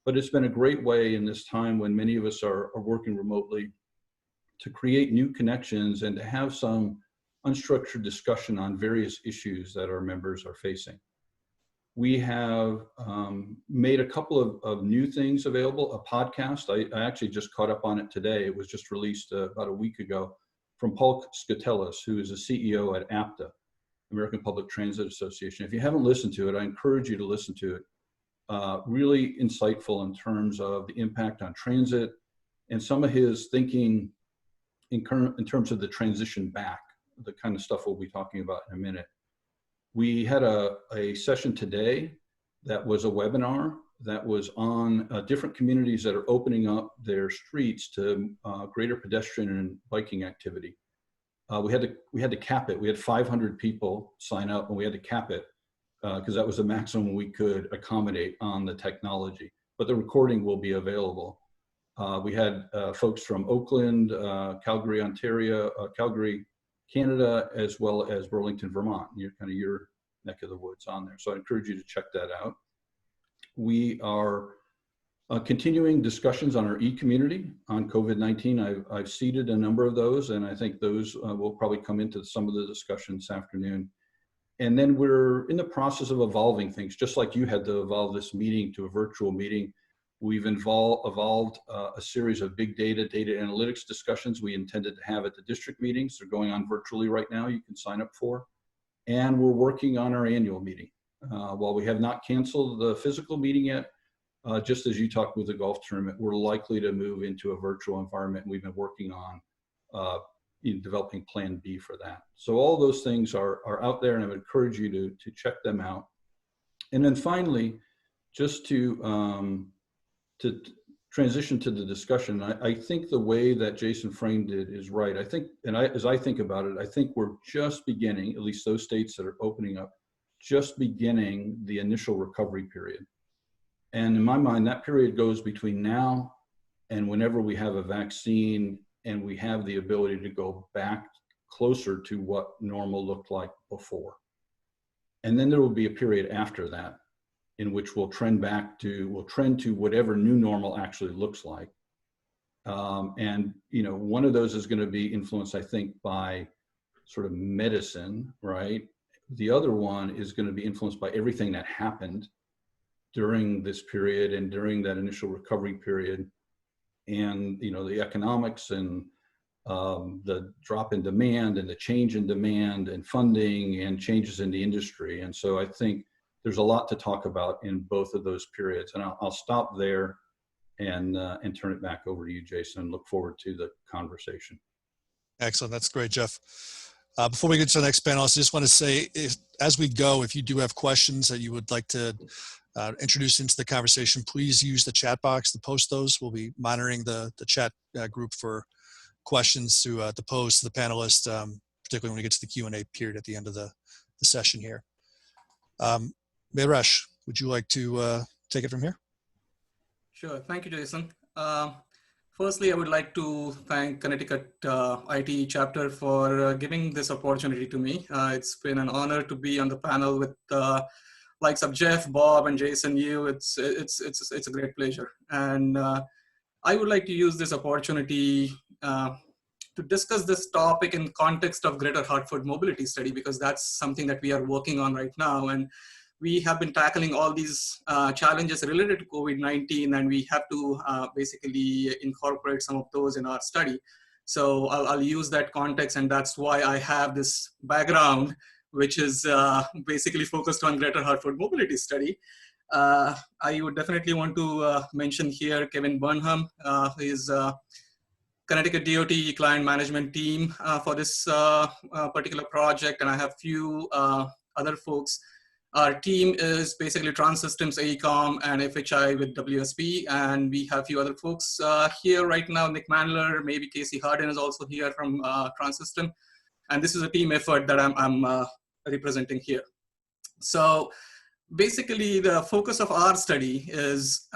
O: But it's been a great way in this time when many of us are working remotely to create new connections and to have some unstructured discussion on various issues that our members are facing. We have made a couple of new things available. A podcast, I actually just caught up on it today. It was just released about a week ago from Paul Skatelis, who is a CEO at APTA, American Public Transit Association. If you haven't listened to it, I encourage you to listen to it. Really insightful in terms of the impact on transit and some of his thinking in terms of the transition back, the kind of stuff we'll be talking about in a minute. We had a session today that was a webinar that was on different communities that are opening up their streets to greater pedestrian and biking activity. we had to cap it. We had 500 people sign up, and we had to cap it because that was the maximum we could accommodate on the technology. But the recording will be available. We had folks from Oakland, Calgary, Ontario, Calgary, Canada, as well as Burlington, Vermont. Kind of your neck of the woods on there. So I encourage you to check that out. We are continuing discussions on our e-community on COVID-19. I've seeded a number of those, and I think those will probably come into some of the discussion this afternoon. And then we're in the process of evolving things, just like you had to evolve this meeting to a virtual meeting. We've evolved a series of big data analytics discussions we intended to have at the district meetings. They're going on virtually right now. You can sign up for. And we're working on our annual meeting. While we have not canceled the physical meeting yet, just as you talked with the golf tournament, we're likely to move into a virtual environment. We've been working on developing Plan B for that. So all those things are out there, and I would encourage you to check them out. And then finally, just to transition to the discussion, I think the way that Jason framed it is right. I think, as I think about it, I think we're just beginning, at least those states that are opening up, just beginning the initial recovery period. And in my mind, that period goes between now and whenever we have a vaccine and we have the ability to go back closer to what normal looked like before. And then there will be a period after that in which we'll trend to whatever new normal actually looks like. And one of those is going to be influenced, I think, by sort of medicine, right? The other one is going to be influenced by everything that happened during this period and during that initial recovery period, and the economics and the drop in demand and the change in demand and funding and changes in the industry. And so I think there's a lot to talk about in both of those periods. And I'll stop there and turn it back over to you, Jason, and look forward to the conversation.
N: Excellent. That's great, Jeff. Before we get to the next panel, I just want to say, as we go, if you do have questions that you would like to introduce into the conversation, please use the chat box to post those. We'll be monitoring the chat group for questions to pose to the panelists, particularly when we get to the Q&A period at the end of the session here. Mayresh, would you like to take it from here?
P: Sure. Thank you, Jason. Firstly, I would like to thank Connecticut ITE Chapter for giving this opportunity to me. It's been an honor to be on the panel with likes of Jeff, Bob, and Jason. It's a great pleasure. And I would like to use this opportunity to discuss this topic in context of Greater Hartford Mobility Study, because that's something that we are working on right now. And we have been tackling all these challenges related to COVID-19, and we have to basically incorporate some of those in our study. So I'll use that context, and that's why I have this background, which is basically focused on Greater Hartford Mobility Study. I would definitely want to mention here Kevin Burnham, who is Connecticut DOT Client Management Team for this particular project, and I have few other folks. Our team is basically Transsystems, AECOM, and FHI with WSP, and we have a few other folks here right now. Nick Mandler, maybe Casey Harden is also here from Transsystem, and this is a team effort that I'm representing here. So basically, the focus of our study is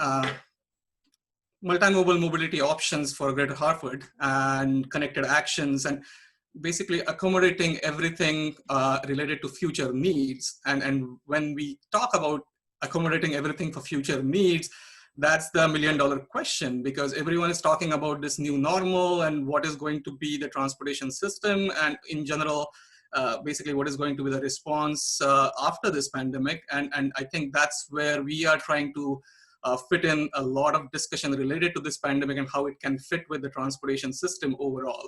P: multimodal mobility options for Greater Hartford and connected actions, and basically accommodating everything related to future needs. And when we talk about accommodating everything for future needs, that's the million-dollar question, because everyone is talking about this new normal and what is going to be the transportation system, and in general, basically what is going to be the response after this pandemic. And I think that's where we are trying to fit in a lot of discussion related to this pandemic and how it can fit with the transportation system overall.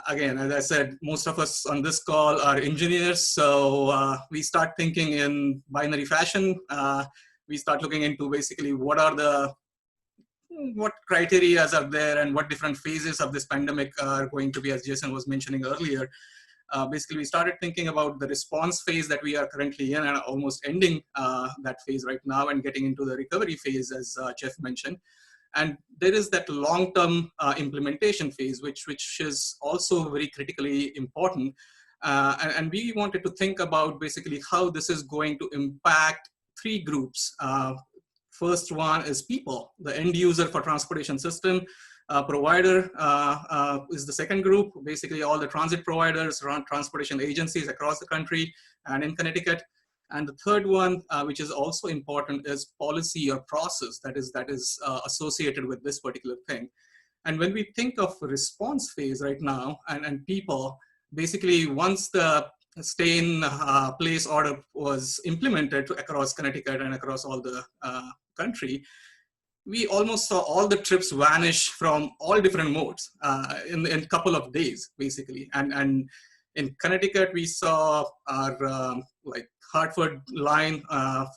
P: Again, as I said, most of us on this call are engineers, so we start thinking in binary fashion. We start looking into basically what criteria are there and what different phases of this pandemic are going to be, as Jason was mentioning earlier. Basically, we started thinking about the response phase that we are currently in and almost ending that phase right now and getting into the recovery phase, as Jeff mentioned. And there is that long-term implementation phase, which is also very critically important. And we wanted to think about basically how this is going to impact three groups. First one is people, the end user for transportation system. Provider is the second group, basically all the transit providers, transportation agencies across the country and in Connecticut. And the third one, which is also important, is policy or process that is associated with this particular thing. And when we think of response phase right now and people, basically once the stay in place order was implemented across Connecticut and across all the country, we almost saw all the trips vanish from all different modes in a couple of days, basically. And in Connecticut, we saw our like Hartford line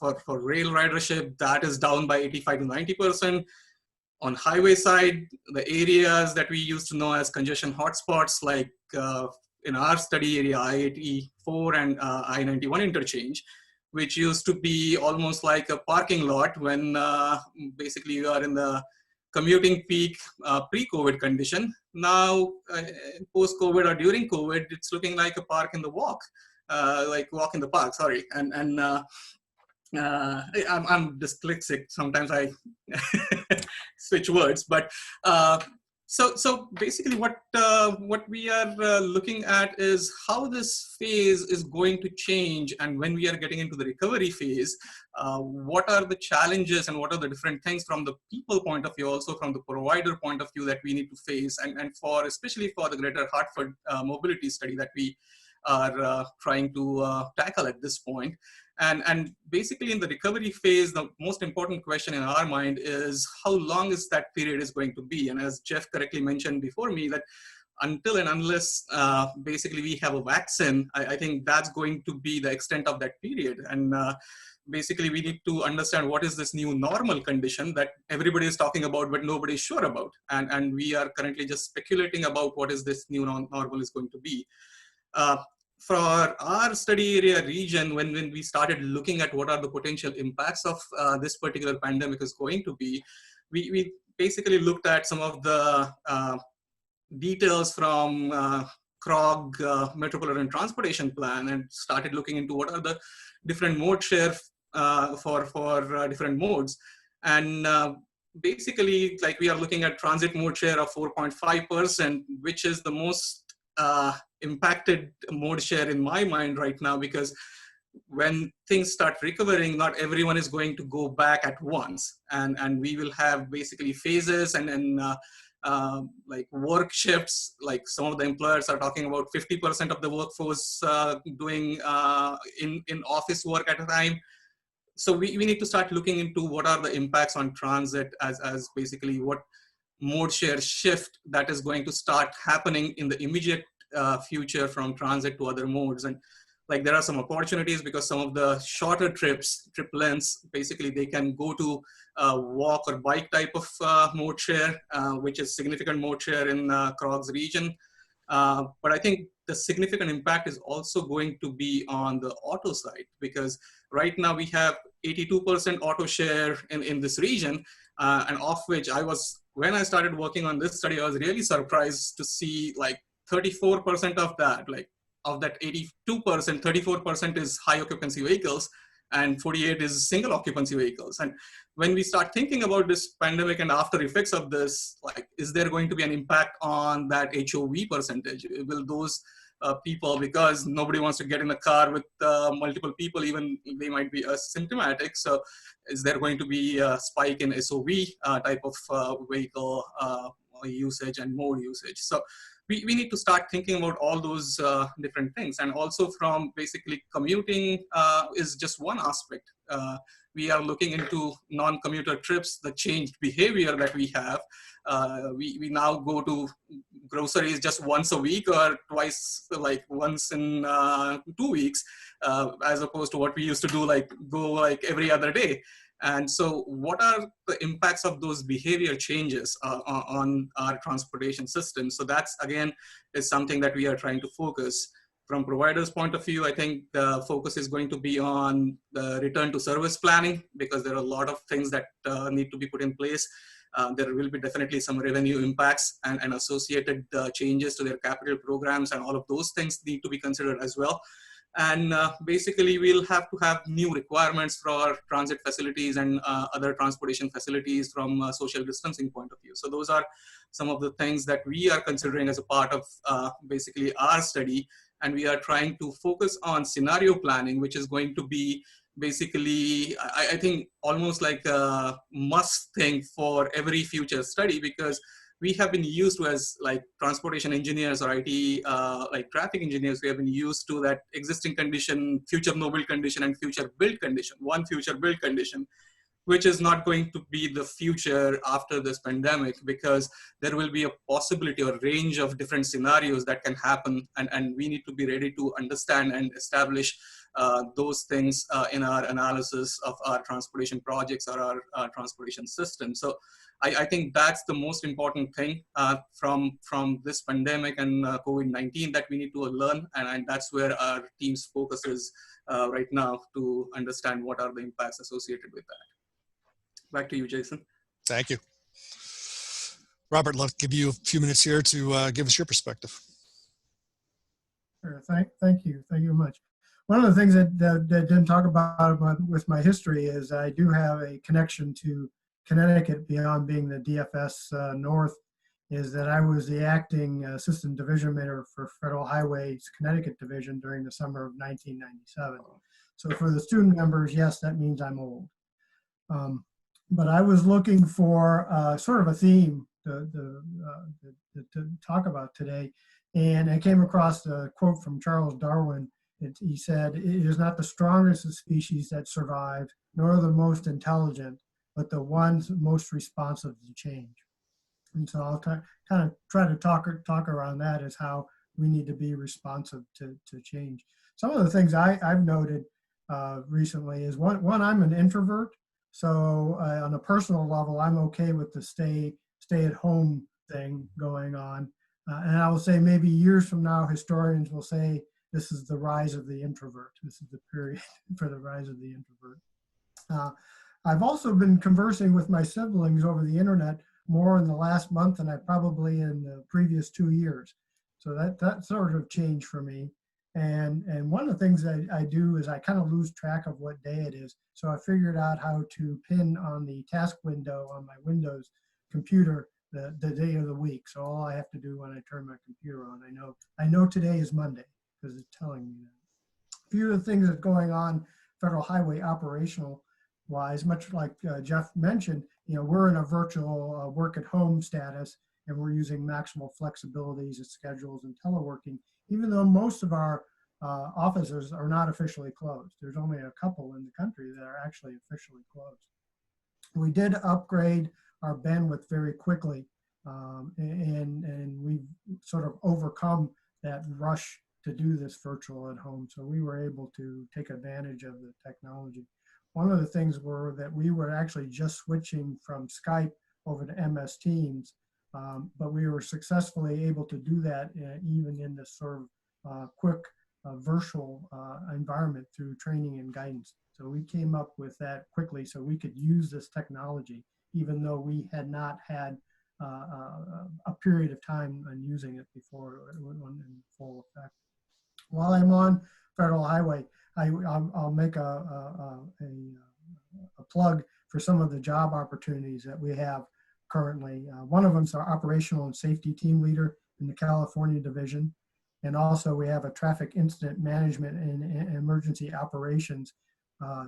P: for rail ridership, that is down by 85 to 90%. On highway side, the areas that we used to know as congestion hotspots, like in our study area, I-84 and I-91 interchange, which used to be almost like a parking lot when basically you are in the commuting peak pre-COVID condition. Now, post-COVID or during COVID, it's looking like a park in the walk, like walk in the park, sorry. And I'm dyslexic, sometimes I switch words, but so basically what we are looking at is how this phase is going to change, and when we are getting into the recovery phase, what are the challenges and what are the different things from the people point of view, also from the provider point of view that we need to face, and for especially for the Greater Hartford mobility study that we are trying to tackle at this point. And basically in the recovery phase, the most important question in our mind is how long is that period is going to be? And as Jeff correctly mentioned before me, that until and unless basically we have a vaccine, I think that's going to be the extent of that period. And basically we need to understand what is this new normal condition that everybody is talking about, but nobody is sure about. And we are currently just speculating about what is this new normal is going to be. For our study area region, when we started looking at what are the potential impacts of this particular pandemic is going to be, we basically looked at some of the details from CROG Metropolitan Transportation Plan and started looking into what are the different mode share for different modes. And basically, like we are looking at transit mode share of 4.5%, which is the most impacted mode share in my mind right now, because when things start recovering, not everyone is going to go back at once, and we will have basically phases and like work shifts. Like some of the employers are talking about 50% of the workforce doing in office work at a time. So we need to start looking into what are the impacts on transit as basically what mode share shift that is going to start happening in the immediate future from transit to other modes. And like there are some opportunities because some of the shorter trip lengths, basically they can go to walk or bike type of mode share, which is significant mode share in CROG's region. But I think the significant impact is also going to be on the auto side, because right now we have 82% auto share in this region, and of which when I started working on this study, I was really surprised to see like 34% of that, like of that 82%, 34% is high occupancy vehicles and 48 is single occupancy vehicles. And when we start thinking about this pandemic and after effects of this, like, is there going to be an impact on that HOV percentage? Will those people, because nobody wants to get in a car with multiple people, even they might be asymptomatic. So is there going to be a spike in SOV type of vehicle usage and mode usage? So we need to start thinking about all those different things. And also from basically commuting is just one aspect. We are looking into non-commuter trips, the changed behavior that we have. We now go to groceries just once a week or twice, like once in 2 weeks, as opposed to what we used to do, like go like every other day. And so what are the impacts of those behavior changes on our transportation system? So that's, again, is something that we are trying to focus. From providers' point of view, I think the focus is going to be on the return to service planning, because there are a lot of things that need to be put in place. there will be definitely some revenue impacts and associated changes to their capital programs, and all of those things need to be considered as well. And basically, we'll have to have new requirements for our transit facilities and other transportation facilities from a social distancing point of view. So those are some of the things that we are considering as a part of basically our study. And we are trying to focus on scenario planning, which is going to be basically, I think, almost like a must thing for every future study, because we have been used to, as like transportation engineers or IT, like traffic engineers, we have been used to that existing condition, future no build condition, and future build condition, one future build condition, which is not going to be the future after this pandemic, because there will be a possibility or range of different scenarios that can happen, and we need to be ready to understand and establish those things in our analysis of our transportation projects or our transportation system. So I think that's the most important thing from this pandemic and COVID-19 that we need to learn, and that's where our team's focus is right now, to understand what are the impacts associated with that. Back to you, Jason.
N: Thank you. Robert, let's give you a few minutes here to give us your perspective.
Q: Sure. Thank you very much. One of the things that didn't talk about with my history is I do have a connection to Connecticut beyond being the DFS North, is that I was the acting assistant division manager for Federal Highways Connecticut Division during the summer of 1997. So for the student members, yes, that means I'm old. But I was looking for sort of a theme to talk about today, and I came across a quote from Charles Darwin. He said, "It is not the strongest of species that survive, nor the most intelligent, but the ones most responsive to change." And so I'll kind of try to talk around that, as how we need to be responsive to change. Some of the things I've noted recently is one, I'm an introvert. So on a personal level, I'm okay with the stay at home thing going on. And I will say maybe years from now, historians will say this is the rise of the introvert. This is the period for the rise of the introvert. I've also been conversing with my siblings over the internet more in the last month than I probably in the previous 2 years. So that sort of changed for me. And one of the things that I do is I kind of lose track of what day it is. So I figured out how to pin on the task window on my Windows computer the day of the week. So all I have to do when I turn my computer on, I know today is Monday because it's telling me that. A few of the things that's going on Federal Highway operational wise, much like Jeff mentioned, we're in a virtual work at home status, and we're using maximal flexibilities and schedules and teleworking, even though most of our offices are not officially closed. There's only a couple in the country that are actually officially closed. We did upgrade our bandwidth very quickly, and we've sort of overcome that rush to do this virtual at home. So we were able to take advantage of the technology. One of the things were that we were actually just switching from Skype over to MS Teams, but we were successfully able to do that even in this sort of quick virtual environment through training and guidance. So we came up with that quickly so we could use this technology, even though we had not had a period of time on using it before it went in full effect. While I'm on Federal Highway, I'll make a plug for some of the job opportunities that we have currently. One of them is our operational and safety team leader in the California division. And also we have a traffic incident management and emergency operations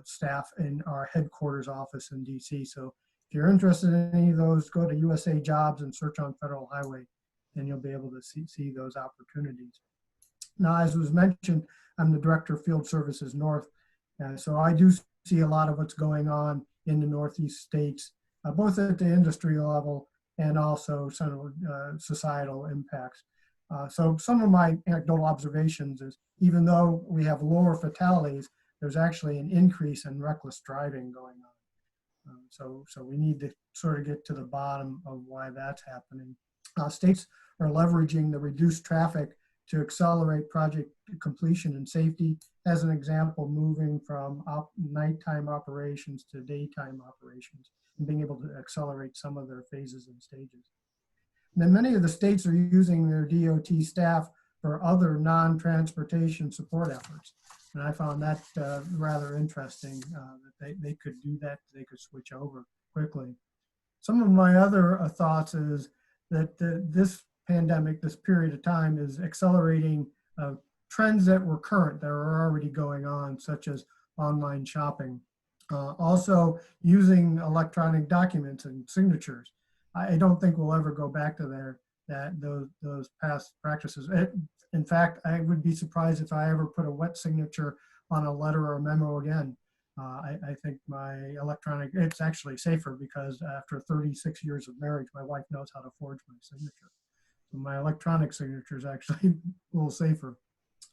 Q: staff in our headquarters office in DC. So if you're interested in any of those, go to USA Jobs and search on Federal Highway, and you'll be able to see those opportunities. Now, as was mentioned, I'm the Director of Field Services North. So I do see a lot of what's going on in the Northeast states, both at the industry level and also some societal impacts. So some of my anecdotal observations is, even though we have lower fatalities, there's actually an increase in reckless driving going on. So we need to sort of get to the bottom of why that's happening. States are leveraging the reduced traffic to accelerate project completion and safety. As an example, moving from nighttime operations to daytime operations and being able to accelerate some of their phases and stages. And then many of the states are using their DOT staff for other non-transportation support efforts. And I found that rather interesting, that they could do that, they could switch over quickly. Some of my other thoughts is that this pandemic, this period of time, is accelerating trends that were current, that are already going on, such as online shopping. Also using electronic documents and signatures. I don't think we'll ever go back to those past practices. In fact, I would be surprised if I ever put a wet signature on a letter or a memo again. I think my electronic, it's actually safer because after 36 years of marriage, my wife knows how to forge my signature. So my electronic signature is actually a little safer.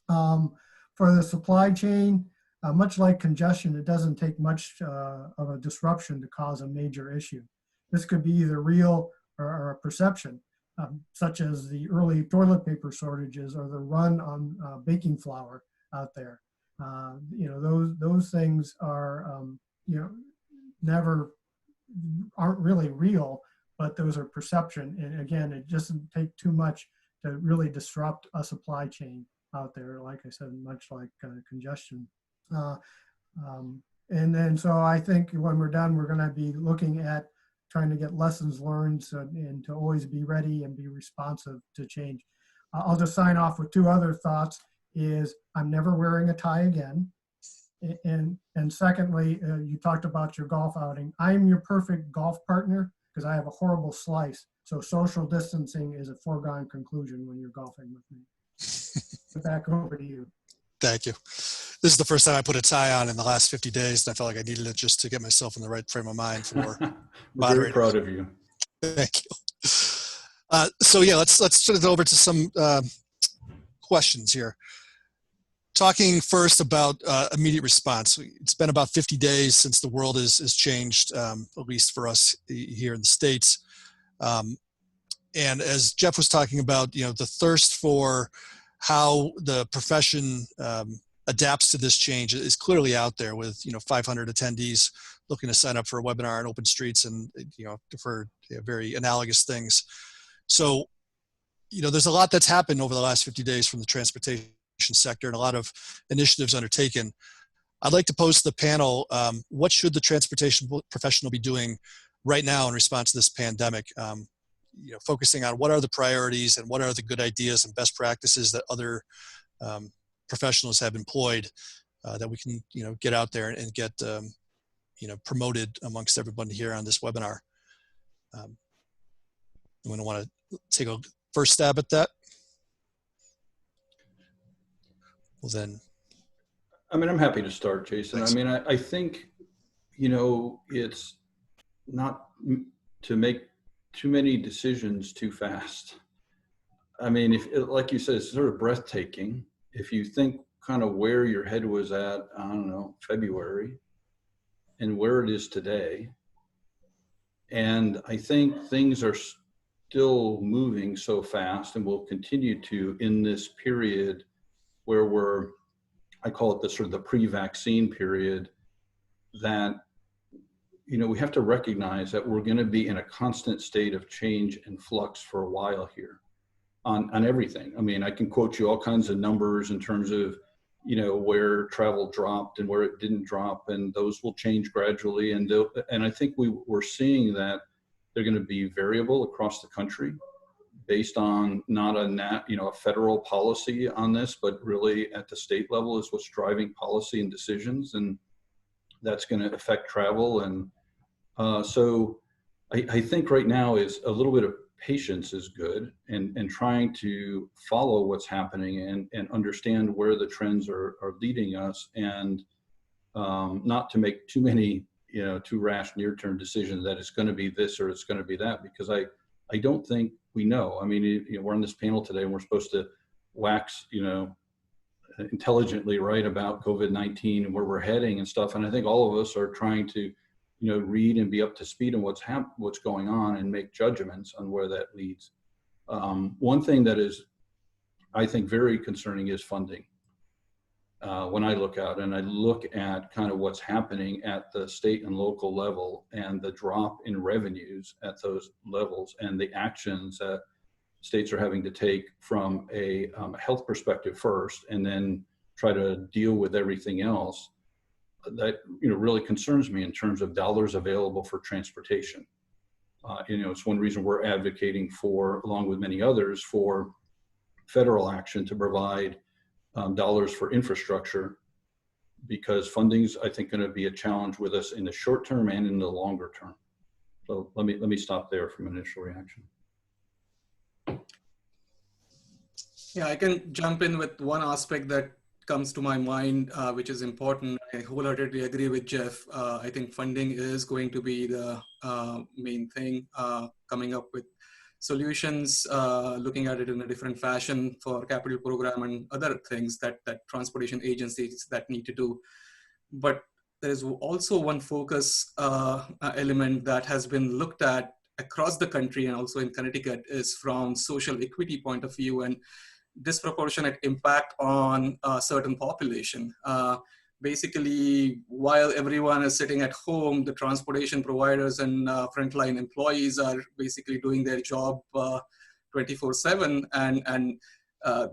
Q: For the supply chain, much like congestion, it doesn't take much of a disruption to cause a major issue. This could be either real or a perception, such as the early toilet paper shortages or the run on baking flour out there. Those things are, aren't really real, but those are perception. And again, it doesn't take too much to really disrupt a supply chain out there, like I said, much like congestion. And then, so I think when we're done, we're going to be looking at trying to get lessons learned and to always be ready and be responsive to change. I'll just sign off with two other thoughts is I'm never wearing a tie again. And secondly, you talked about your golf outing. I'm your perfect golf partner because I have a horrible slice. So social distancing is a foregone conclusion when you're golfing with me. Back over to you.
N: Thank you. This is the first time I put a tie on in the last 50 days, and I felt like I needed it just to get myself in the right frame of mind for
O: Very proud of you.
N: Thank you. So yeah, let's turn it over to some questions here. Talking first about immediate response. It's been about 50 days since the world has changed, at least for us here in the States. And as Jeff was talking about, the thirst for how the profession adapts to this change is clearly out there with 500 attendees looking to sign up for a webinar on OpenStreets and for very analogous things. So there's a lot that's happened over the last 50 days from the transportation sector and a lot of initiatives undertaken. I'd like to pose to the panel, what should the transportation professional be doing right now in response to this pandemic? Focusing on what are the priorities and what are the good ideas and best practices that other professionals have employed that we can get out there and get promoted amongst everybody here on this webinar. Anyone want to take a first stab at that? Well then.
O: I'm happy to start, Jason.
N: Thanks.
O: I think, it's not to make too many decisions too fast. If, like you said, it's sort of breathtaking. If you think kind of where your head was at, I don't know, February, and where it is today. And I think things are still moving so fast and will continue to in this period where I call it the sort of the pre-vaccine period, that we have to recognize that we're going to be in a constant state of change and flux for a while here on everything. I can quote you all kinds of numbers in terms of, where travel dropped and where it didn't drop, and those will change gradually. And I think we're seeing that they're going to be variable across the country based on not a federal policy on this, but really at the state level is what's driving policy and decisions. And that's going to affect travel. And so I think right now is a little bit of patience is good, and trying to follow what's happening and understand where the trends are leading us, and not to make too many, too rash near-term decisions that it's going to be this or it's going to be that, because I don't think we know. We're on this panel today and we're supposed to wax, intelligently right about COVID-19 and where we're heading and stuff. And I think all of us are trying to, read and be up to speed on what's going on and make judgments on where that leads. One thing that is, I think very concerning is funding. When I look out and I look at kind of what's happening at the state and local level and the drop in revenues at those levels and the actions that states are having to take from a health perspective first and then try to deal with everything else, that really concerns me in terms of dollars available for transportation. It's one reason we're advocating for, along with many others, for federal action to provide dollars for infrastructure, because funding's, I think, going to be a challenge with us in the short term and in the longer term. So let me stop there from initial reaction.
P: Yeah, I can jump in with one aspect that comes to my mind, which is important. I wholeheartedly agree with Jeff. I think funding is going to be the main thing, coming up with solutions, looking at it in a different fashion for capital program and other things that transportation agencies that need to do. But there's also one focus element that has been looked at across the country and also in Connecticut is from social equity point of view and disproportionate impact on a certain population. Basically, while everyone is sitting at home, the transportation providers and frontline employees are basically doing their job 24/7, and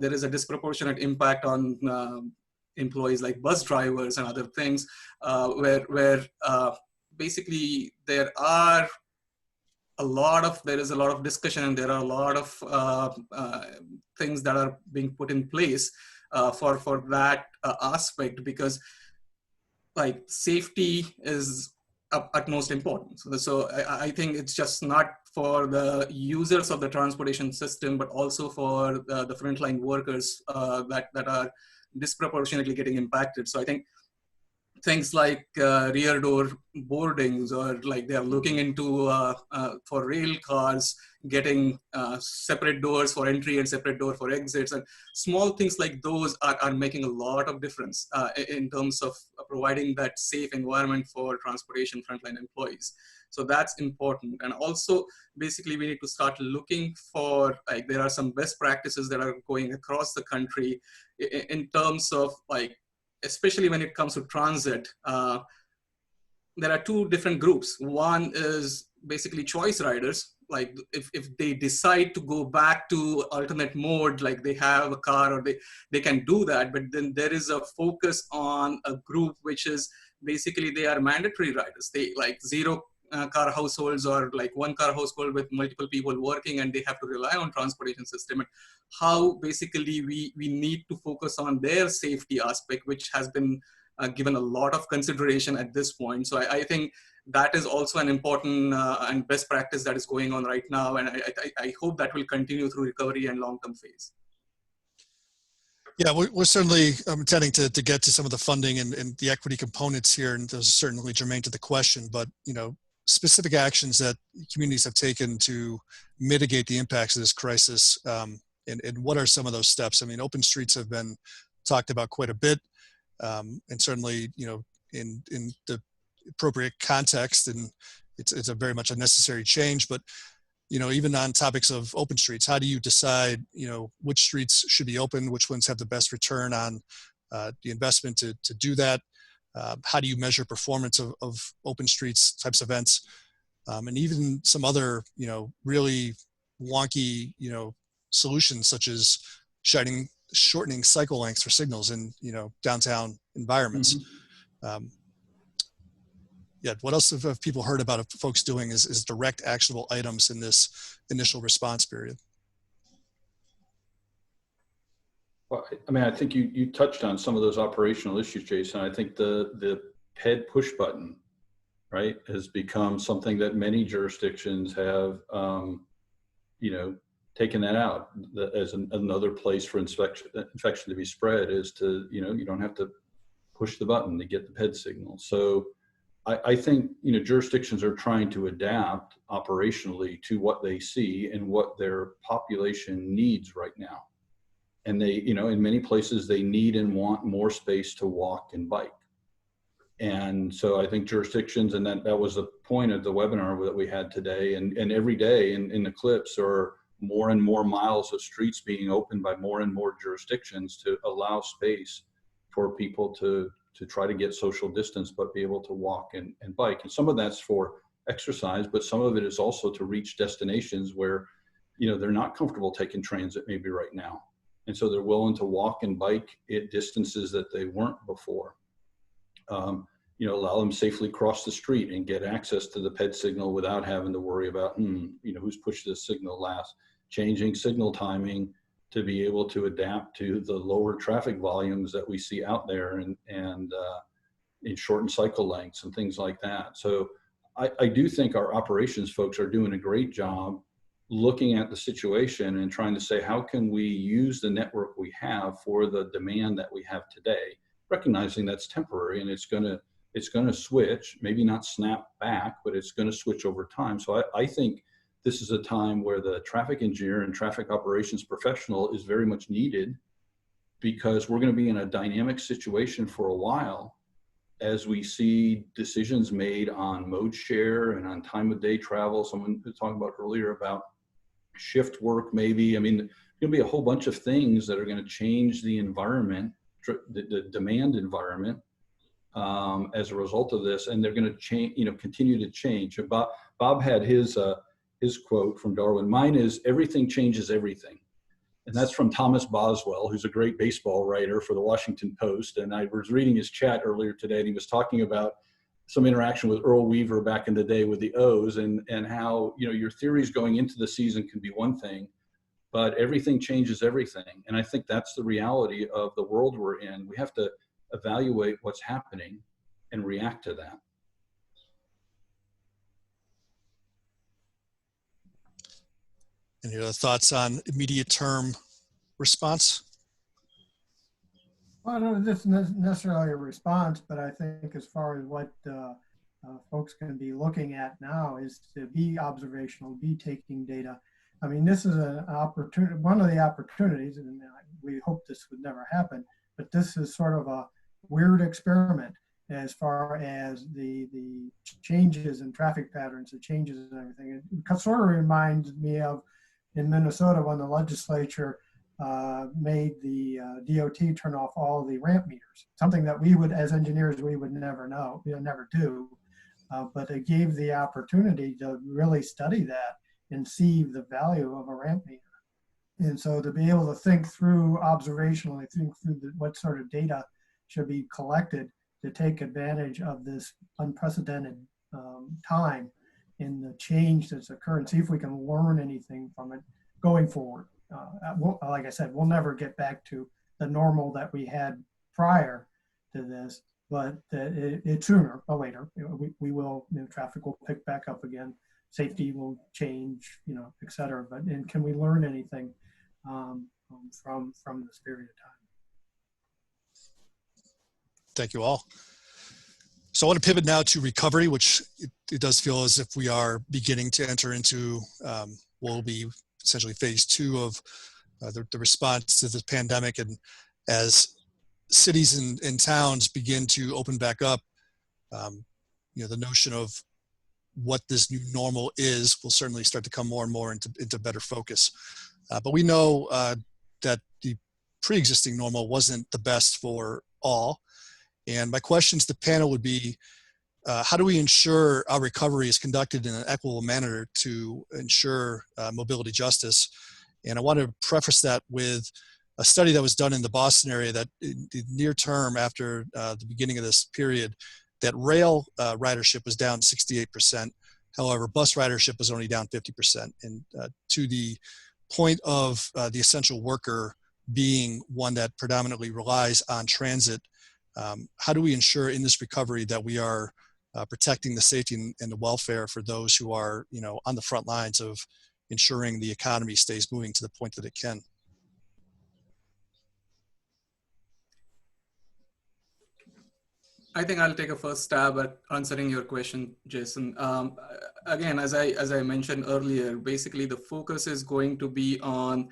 P: there is a disproportionate impact on employees like bus drivers and other things, where basically there is a lot of discussion and there are a lot of things that are being put in place for that aspect, because like safety is utmost important. So I think it's just not for the users of the transportation system, but also for the frontline workers that are disproportionately getting impacted. So I think things like rear door boardings, or like they are looking into for rail cars, getting separate doors for entry and separate door for exits, and small things like those are making a lot of difference in terms of providing that safe environment for transportation frontline employees. So that's important. And also, basically, we need to start looking for, like, there are some best practices that are going across the country in terms of, like, especially when it comes to transit, there are two different groups. One is basically choice riders. Like if they decide to go back to alternate mode, like they have a car or they can do that, but then there is a focus on a group which is basically they are mandatory riders. They like zero car households or like one car household with multiple people working, and they have to rely on transportation system. And how basically we need to focus on their safety aspect, which has been given a lot of consideration at this point. So I think that is also an important and best practice that is going on right now. And I hope that will continue through recovery and long-term phase.
N: Yeah, we're certainly intending to get to some of the funding and the equity components here, and those are certainly germane to the question. But, you know, specific actions that communities have taken to mitigate the impacts of this crisis, and what are some of those steps? I mean, open streets have been talked about quite a bit, and certainly, you know, in the appropriate context, and it's a very much a necessary change. But, you know, even on topics of open streets, how do you decide, you know, which streets should be open, which ones have the best return on the investment to do that? How do you measure performance of open streets types of events? And even some other, you know, really wonky, you know, solutions such as shortening cycle lengths for signals in, you know, downtown environments. Mm-hmm. Yeah, what else have people heard about folks doing is direct actionable items in this initial response period?
O: Well, I mean, I think you touched on some of those operational issues, Jason. I think the PED push button, right, has become something that many jurisdictions have, you know, taken that out as another place for infection to be spread, is to, you know, you don't have to push the button to get the PED signal. So I think, you know, jurisdictions are trying to adapt operationally to what they see and what their population needs right now. And they, you know, in many places they need and want more space to walk and bike. And so I think jurisdictions, and that was the point of the webinar that we had today, and every day in the clips are more and more miles of streets being opened by more and more jurisdictions to allow space for people to try to get social distance, but be able to walk and bike. And some of that's for exercise, but some of it is also to reach destinations where, you know, they're not comfortable taking transit maybe right now. And so they're willing to walk and bike at distances that they weren't before. You know, allow them safely cross the street and get access to the PED signal without having to worry about, you know, who's pushed this signal last. Changing signal timing to be able to adapt to the lower traffic volumes that we see out there, and in shortened cycle lengths and things like that. So I do think our operations folks are doing a great job looking at the situation and trying to say, how can we use the network we have for the demand that we have today, recognizing that's temporary and it's going to switch, maybe not snap back, but it's going to switch over time. So I think this is a time where the traffic engineer and traffic operations professional is very much needed, because we're going to be in a dynamic situation for a while as we see decisions made on mode share and on time of day travel. Someone was talking about earlier about shift work, maybe. I mean, there's going to be a whole bunch of things that are going to change the environment, the demand environment, as a result of this, and they're going to change, you know, continue to change. Bob had his quote from Darwin. Mine is, everything changes everything. And that's from Thomas Boswell, who's a great baseball writer for the Washington Post. And I was reading his chat earlier today, and he was talking about some interaction with Earl Weaver back in the day with the O's, and how, you know, your theories going into the season can be one thing, but everything changes everything. And I think that's the reality of the world we're in. We have to evaluate what's happening and react to that.
N: Any other thoughts on immediate term response?
Q: Well, I don't know if this is necessarily a response, but I think as far as what folks can be looking at now is to be observational, be taking data. I mean, this is an opportunity, one of the opportunities, and we hope this would never happen, but this is sort of a weird experiment as far as the changes in traffic patterns, the changes in everything. It sort of reminds me of in Minnesota when the legislature made the DOT turn off all the ramp meters, something that we would, as engineers, we would never know, never do. But it gave the opportunity to really study that and see the value of a ramp meter. And so to be able to think through observationally, think through what sort of data should be collected to take advantage of this unprecedented time in the change that's occurred, see if we can learn anything from it going forward. Like I said, we'll never get back to the normal that we had prior to this, but it sooner or later, we will, traffic will pick back up again, safety will change, et cetera. But can we learn anything from this period of time?
N: Thank you all. So I want to pivot now to recovery, which it does feel as if we are beginning to enter into what will be essentially phase 2 of the response to this pandemic. And as cities and towns begin to open back up, the notion of what this new normal is will certainly start to come more and more into better focus. But we know that the pre-existing normal wasn't the best for all. And my question to the panel would be, how do we ensure our recovery is conducted in an equitable manner to ensure mobility justice? And I want to preface that with a study that was done in the Boston area that in near term after the beginning of this period, that rail ridership was down 68%. However, bus ridership was only down 50%. And to the point of the essential worker being one that predominantly relies on transit, how do we ensure in this recovery that we are protecting the safety and the welfare for those who are, on the front lines of ensuring the economy stays moving to the point that it can?
P: I think I'll take a first stab at answering your question, Jason. Again, as I mentioned earlier, basically the focus is going to be on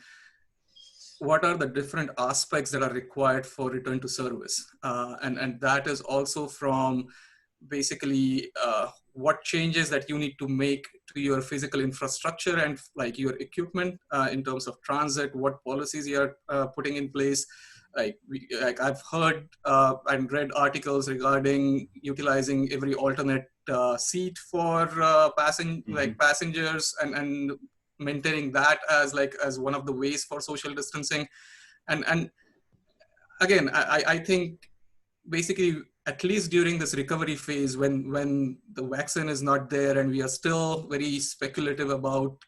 P: what are the different aspects that are required for return to service. And that is also from basically what changes that you need to make to your physical infrastructure and like your equipment in terms of transit, what policies you are putting in place. Like I've heard and read articles regarding utilizing every alternate seat for passengers and maintaining that as one of the ways for social distancing. And again, I think basically, at least during this recovery phase, when the vaccine is not there and we are still very speculative about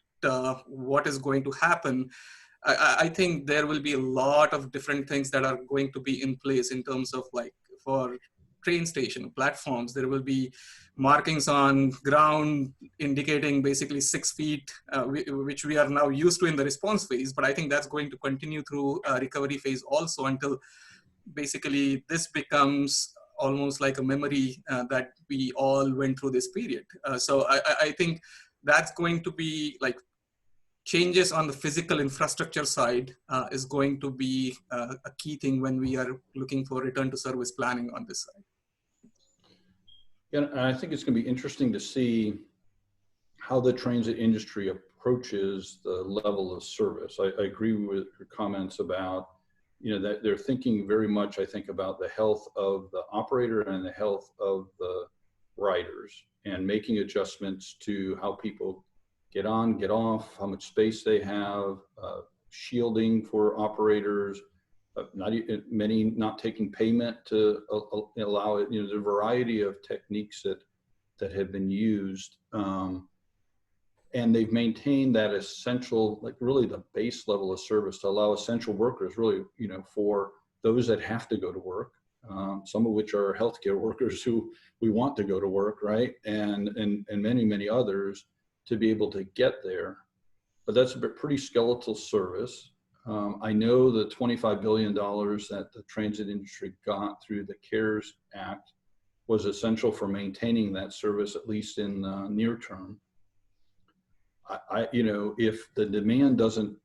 P: what is going to happen, I think there will be a lot of different things that are going to be in place in terms of like for train station platforms. There will be markings on ground indicating basically 6 feet, which we are now used to in the response phase. But I think that's going to continue through recovery phase also until basically this becomes almost like a memory that we all went through this period. So I think that's going to be like changes on the physical infrastructure side is going to be a key thing when we are looking for return to service planning on this side.
O: Yeah, and I think it's going to be interesting to see how the transit industry approaches the level of service. I agree with your comments about, that they're thinking very much, I think, about the health of the operator and the health of the riders and making adjustments to how people get on, get off, how much space they have, shielding for operators, many not taking payment to allow it. There's a variety of techniques that have been used. And they've maintained that essential, like really the base level of service to allow essential workers really, for those that have to go to work, some of which are healthcare workers who we want to go to work, right? And many, many others to be able to get there. But that's a pretty skeletal service. I know the $25 billion that the transit industry got through the CARES Act was essential for maintaining that service, at least in the near term. If the demand doesn't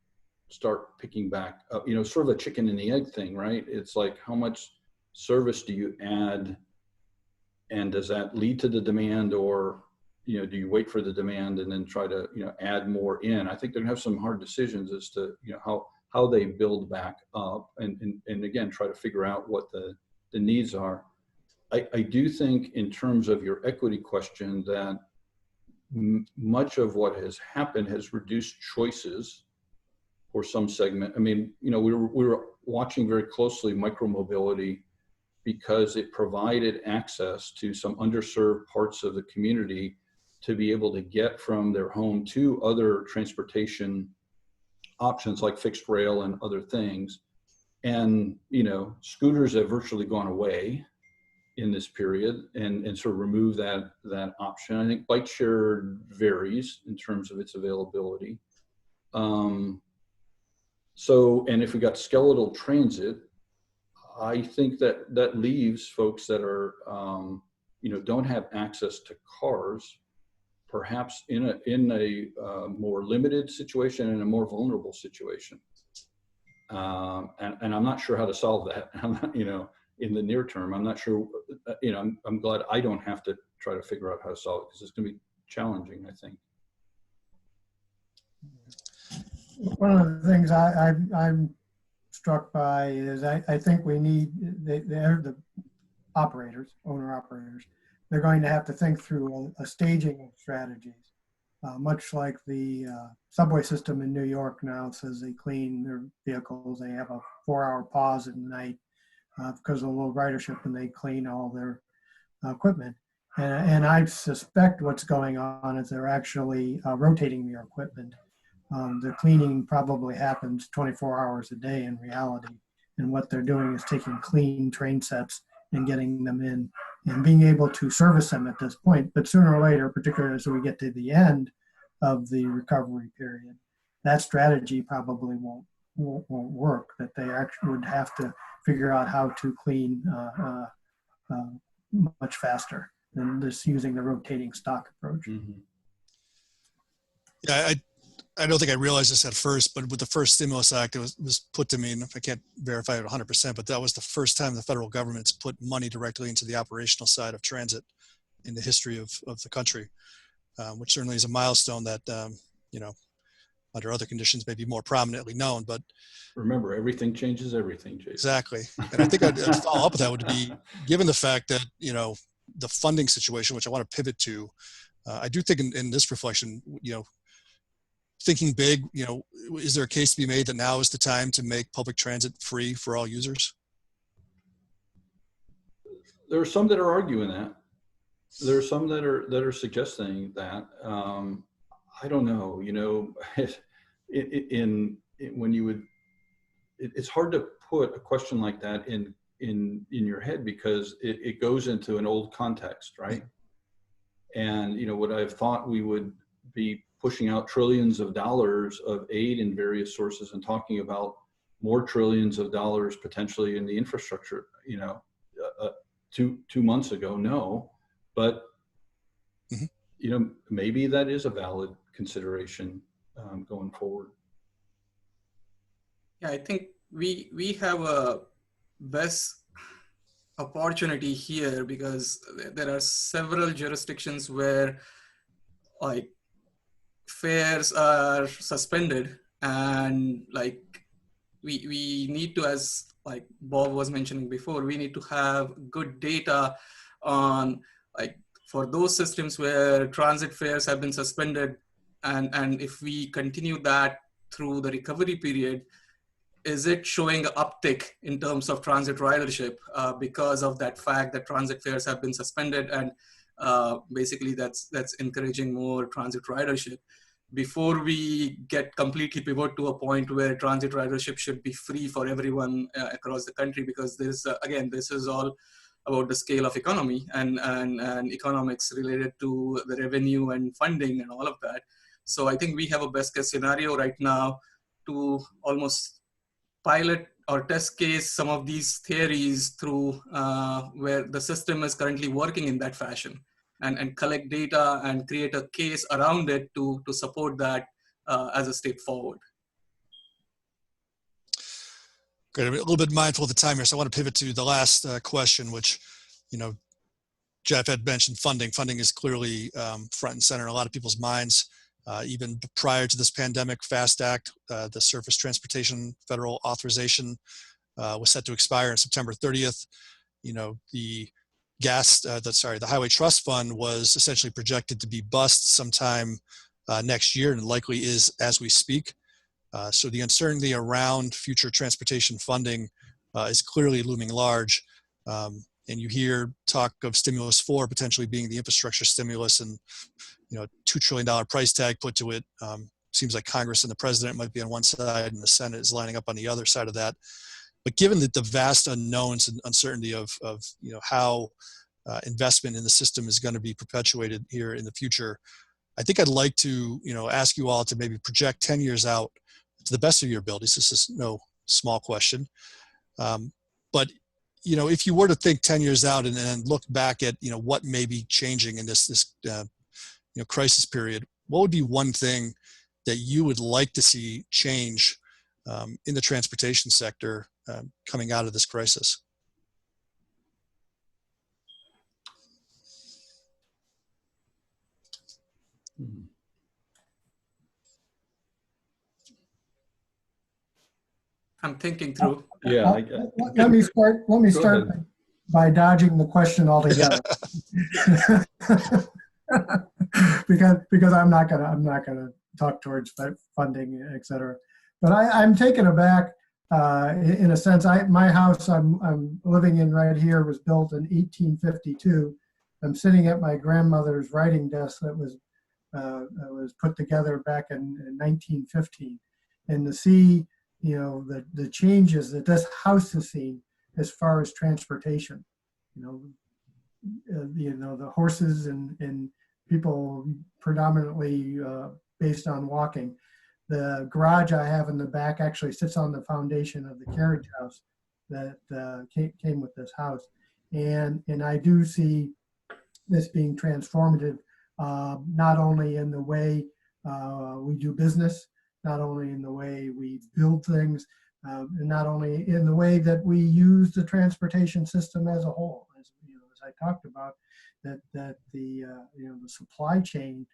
O: start picking back up, sort of a chicken and the egg thing, right? It's like, how much service do you add, and does that lead to the demand, or do you wait for the demand and then try to add more in? I think they're gonna have some hard decisions as to how they build back up, and again try to figure out what the needs are. I do think, in terms of your equity question, that much of what has happened has reduced choices for some segment. I mean, we were watching very closely micromobility because it provided access to some underserved parts of the community to be able to get from their home to other transportation options like fixed rail and other things. And, scooters have virtually gone away in this period and sort of remove that option. I think bike share varies in terms of its availability. And if we got skeletal transit, I think that leaves folks that are, don't have access to cars, perhaps in a more limited situation and a more vulnerable situation. And I'm not sure how to solve that. I'm not, in the near term, I'm not sure, I'm glad I don't have to try to figure out how to solve it, because it's going to be challenging, I think.
Q: One of the things I'm struck by is I think we need, the operators, owner-operators, they're going to have to think through a staging of strategies, much like the subway system in New York now says they clean their vehicles. They have a 4-hour pause at night because of low ridership, and they clean all their equipment. And I suspect what's going on is they're actually rotating their equipment. The cleaning probably happens 24 hours a day in reality. And what they're doing is taking clean train sets and getting them in and being able to service them at this point. But sooner or later, particularly as we get to the end of the recovery period, that strategy probably won't work, that they actually would have to figure out how to clean much faster than just using the rotating stock approach.
N: Mm-hmm. Yeah, I don't think I realized this at first, but with the first stimulus act, it was put to me, and I can't verify it 100%, but that was the first time the federal government's put money directly into the operational side of transit. in the history of the country, which certainly is a milestone that, you know, under other conditions may be more prominently known, but
O: remember, everything changes everything, Jason.
N: Exactly. And I think I'd follow up with that would be, given the fact that, you know, the funding situation, which I want to pivot to, I do think in this reflection, you know, thinking big, you know, is there a case to be made that now is the time to make public transit free for all users?
O: There are some that are arguing that. There are some that are suggesting that. I don't know, you know, when you would, it's hard to put a question like that in your head because it goes into an old context, right? And, you know, what I've thought we would be pushing out trillions of dollars of aid in various sources and talking about more trillions of dollars potentially in the infrastructure, you know, 2 months ago, no, but, you know, maybe that is a valid consideration going forward.
P: Yeah, I think we have a best opportunity here because there are several jurisdictions where like fares are suspended, and like we need to, as like Bob was mentioning before, we need to have good data on like for those systems where transit fares have been suspended, and if we continue that through the recovery period, is it showing an uptick in terms of transit ridership because of that fact that transit fares have been suspended, and basically that's encouraging more transit ridership before we get completely pivot to a point where transit ridership should be free for everyone across the country, because this again, this is all about the scale of economy and economics related to the revenue and funding and all of that. So I think we have a best case scenario right now to almost pilot or test case some of these theories through where the system is currently working in that fashion, and collect data and create a case around it to support that as a step forward.
N: Great. I'm a little bit mindful of the time here, so I want to pivot to the last question, which, you know, Jeff had mentioned funding. Funding is clearly front and center in a lot of people's minds. Even prior to this pandemic, FAST Act, the Surface Transportation Federal Authorization was set to expire on September 30th. You know, the Highway Trust Fund was essentially projected to be bust sometime next year, and likely is as we speak. So the uncertainty around future transportation funding is clearly looming large. And you hear talk of stimulus 4 potentially being the infrastructure stimulus, and, you know, $2 trillion price tag put to it. Seems like Congress and the president might be on one side and the Senate is lining up on the other side of that. But given that the vast unknowns and uncertainty of you know, how investment in the system is going to be perpetuated here in the future, I think I'd like to, you know, ask you all to maybe project 10 years out to the best of your abilities. This is no small question. But, you know, if you were to think 10 years out and look back at, you know, what may be changing in this you know, crisis period, what would be one thing that you would like to see change in the transportation sector coming out of this crisis?
P: I'm thinking through.
O: Yeah.
Q: Let me start by dodging the question altogether. because I'm not gonna talk towards funding, et cetera. But I'm taken aback in a sense. My house I'm living in right here was built in 1852. I'm sitting at my grandmother's writing desk that was put together back in 1915, and to see, you know, the changes that this house has seen as far as transportation, you know, the horses and people predominantly based on walking. The garage I have in the back actually sits on the foundation of the carriage house that came with this house, and I do see this being transformative, not only in the way we do business, not only in the way we build things, and not only in the way that we use the transportation system as a whole. As, you know, as I talked about, that the the supply chain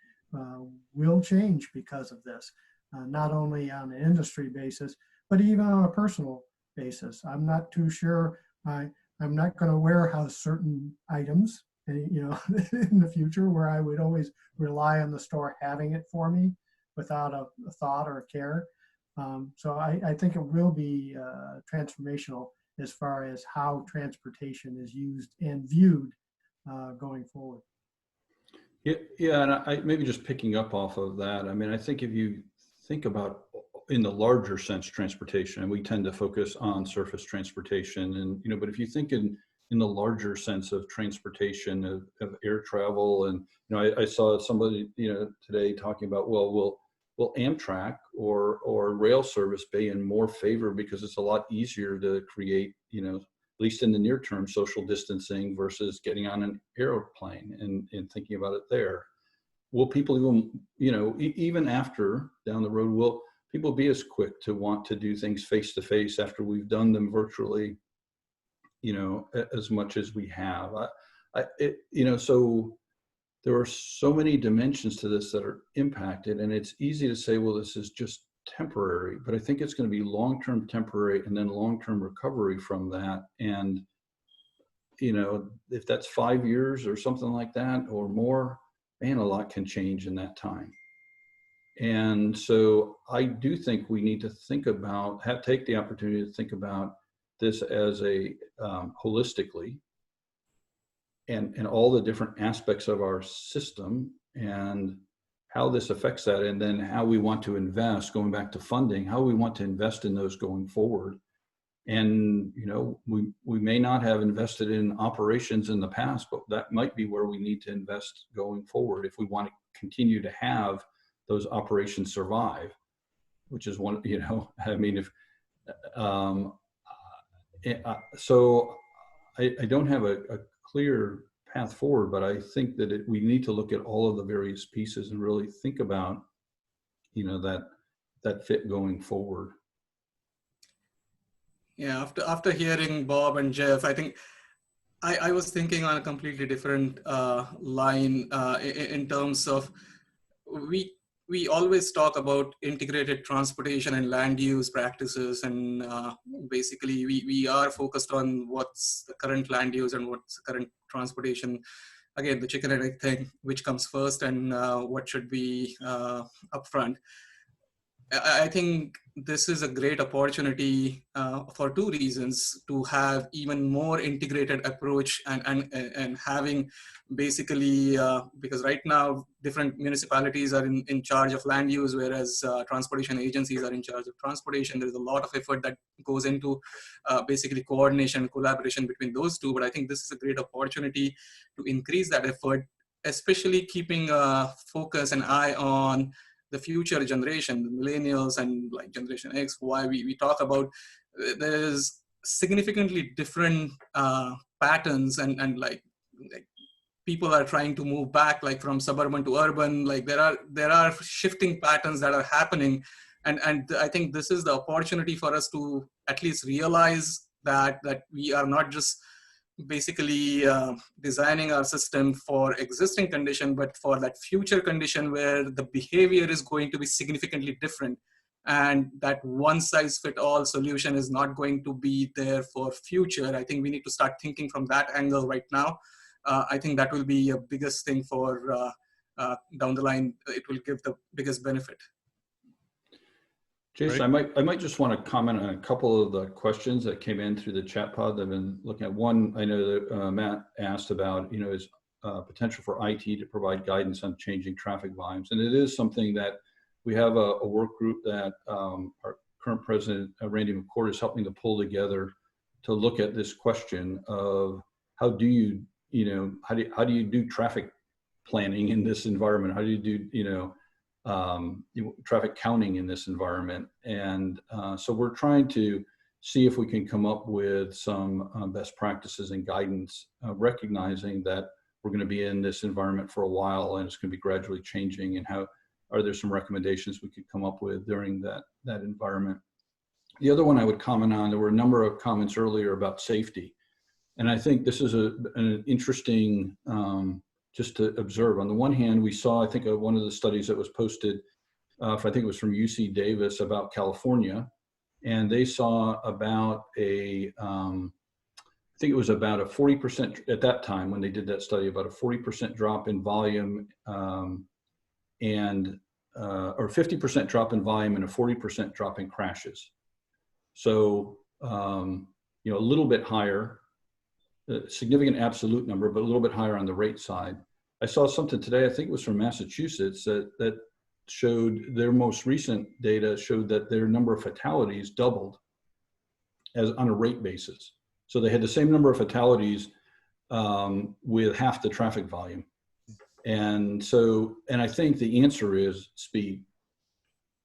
Q: will change because of this, not only on an industry basis, but even on a personal basis. I'm not too sure. I'm not going to warehouse certain items, in the future, where I would always rely on the store having it for me without a thought or a care. So I think it will be transformational as far as how transportation is used and viewed going forward.
O: Yeah, and I maybe just picking up off of that. I mean, I think if you think about in the larger sense transportation, and we tend to focus on surface transportation, and but if you think in the larger sense of transportation of air travel, and I saw somebody today talking about, well, will Amtrak or rail service be in more favor because it's a lot easier to create at least in the near term, social distancing versus getting on an airplane and thinking about it there. Will people even after down the road, will people be as quick to want to do things face to face after we've done them virtually, as much as we have? So there are so many dimensions to this that are impacted, and it's easy to say, well, this is just temporary, but I think it's going to be long-term temporary and then long-term recovery from that. And, if that's 5 years or something like that or more, man, a lot can change in that time. And so I do think we need to think about, take the opportunity to think about this as a holistically and all the different aspects of our system and how this affects that, and then how we want to invest, going back to funding, how we want to invest in those going forward. And, we may not have invested in operations in the past, but that might be where we need to invest going forward if we want to continue to have those operations survive, which is one, I mean, if, so I don't have a clear path forward, but I think that we need to look at all of the various pieces and really think about, that fit going forward.
P: Yeah, after hearing Bob and Jeff, I think I was thinking on a completely different line in terms of we always talk about integrated transportation and land use practices, and basically we are focused on what's the current land use and what's the current transportation. Again, the chicken and egg thing, which comes first and what should be upfront. I think this is a great opportunity for two reasons: to have even more integrated approach and having basically, because right now different municipalities are in charge of land use, whereas transportation agencies are in charge of transportation. There's a lot of effort that goes into basically coordination and collaboration between those two. But I think this is a great opportunity to increase that effort, especially keeping focus and eye on the future generation, the millennials and like Generation X, Y. We talk about there's significantly different patterns and like people are trying to move back, like from suburban to urban. Like there are shifting patterns that are happening, and I think this is the opportunity for us to at least realize that we are not just basically designing our system for existing condition, but for that future condition where the behavior is going to be significantly different, and that one size fit all solution is not going to be there for future. I think we need to start thinking from that angle right now. I think that will be a biggest thing for down the line. It will give the biggest benefit.
O: Jason, right. I might just want to comment on a couple of the questions that came in through the chat pod that I've been looking at. One, I know that Matt asked about, is potential for IT to provide guidance on changing traffic volumes. And it is something that we have a work group that our current president, Randy McCord, is helping to pull together to look at this question of how do you, how do you do traffic planning in this environment? How do you do, traffic counting in this environment? And so we're trying to see if we can come up with some best practices and guidance, recognizing that we're going to be in this environment for a while and it's going to be gradually changing, and how are there some recommendations we could come up with during that environment. The other one I would comment on, there were a number of comments earlier about safety. And I think this is an interesting, just to observe. On the one hand, we saw, I think, one of the studies that was posted, I think it was from UC Davis about California, and they saw about I think it was about a 40% at that time when they did that study, about a 40% drop in volume or 50% drop in volume and a 40% drop in crashes. So, you know, a little bit higher, a significant absolute number, but a little bit higher on the rate side. I saw something today, I think it was from Massachusetts, that showed their most recent data showed that their number of fatalities doubled as on a rate basis. So they had the same number of fatalities with half the traffic volume. And so, and I think the answer is speed.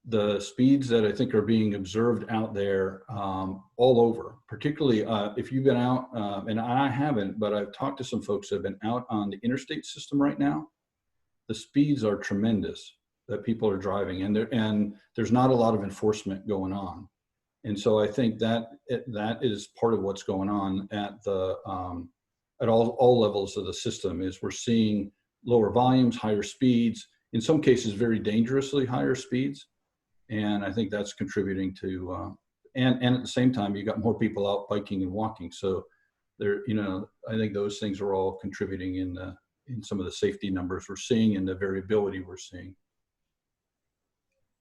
O: The speeds that I think are being observed out there all over, particularly if you've been out, and I haven't, but I've talked to some folks that have been out on the interstate system right now. The speeds are tremendous that people are driving, and there's not a lot of enforcement going on. And so I think that is part of what's going on at the at all levels of the system. Is we're seeing lower volumes, higher speeds, in some cases very dangerously higher speeds, and I think that's contributing to and at the same time you got more people out biking and walking. So there, you know, I think those things are all contributing in some of the safety numbers we're seeing and the variability we're seeing.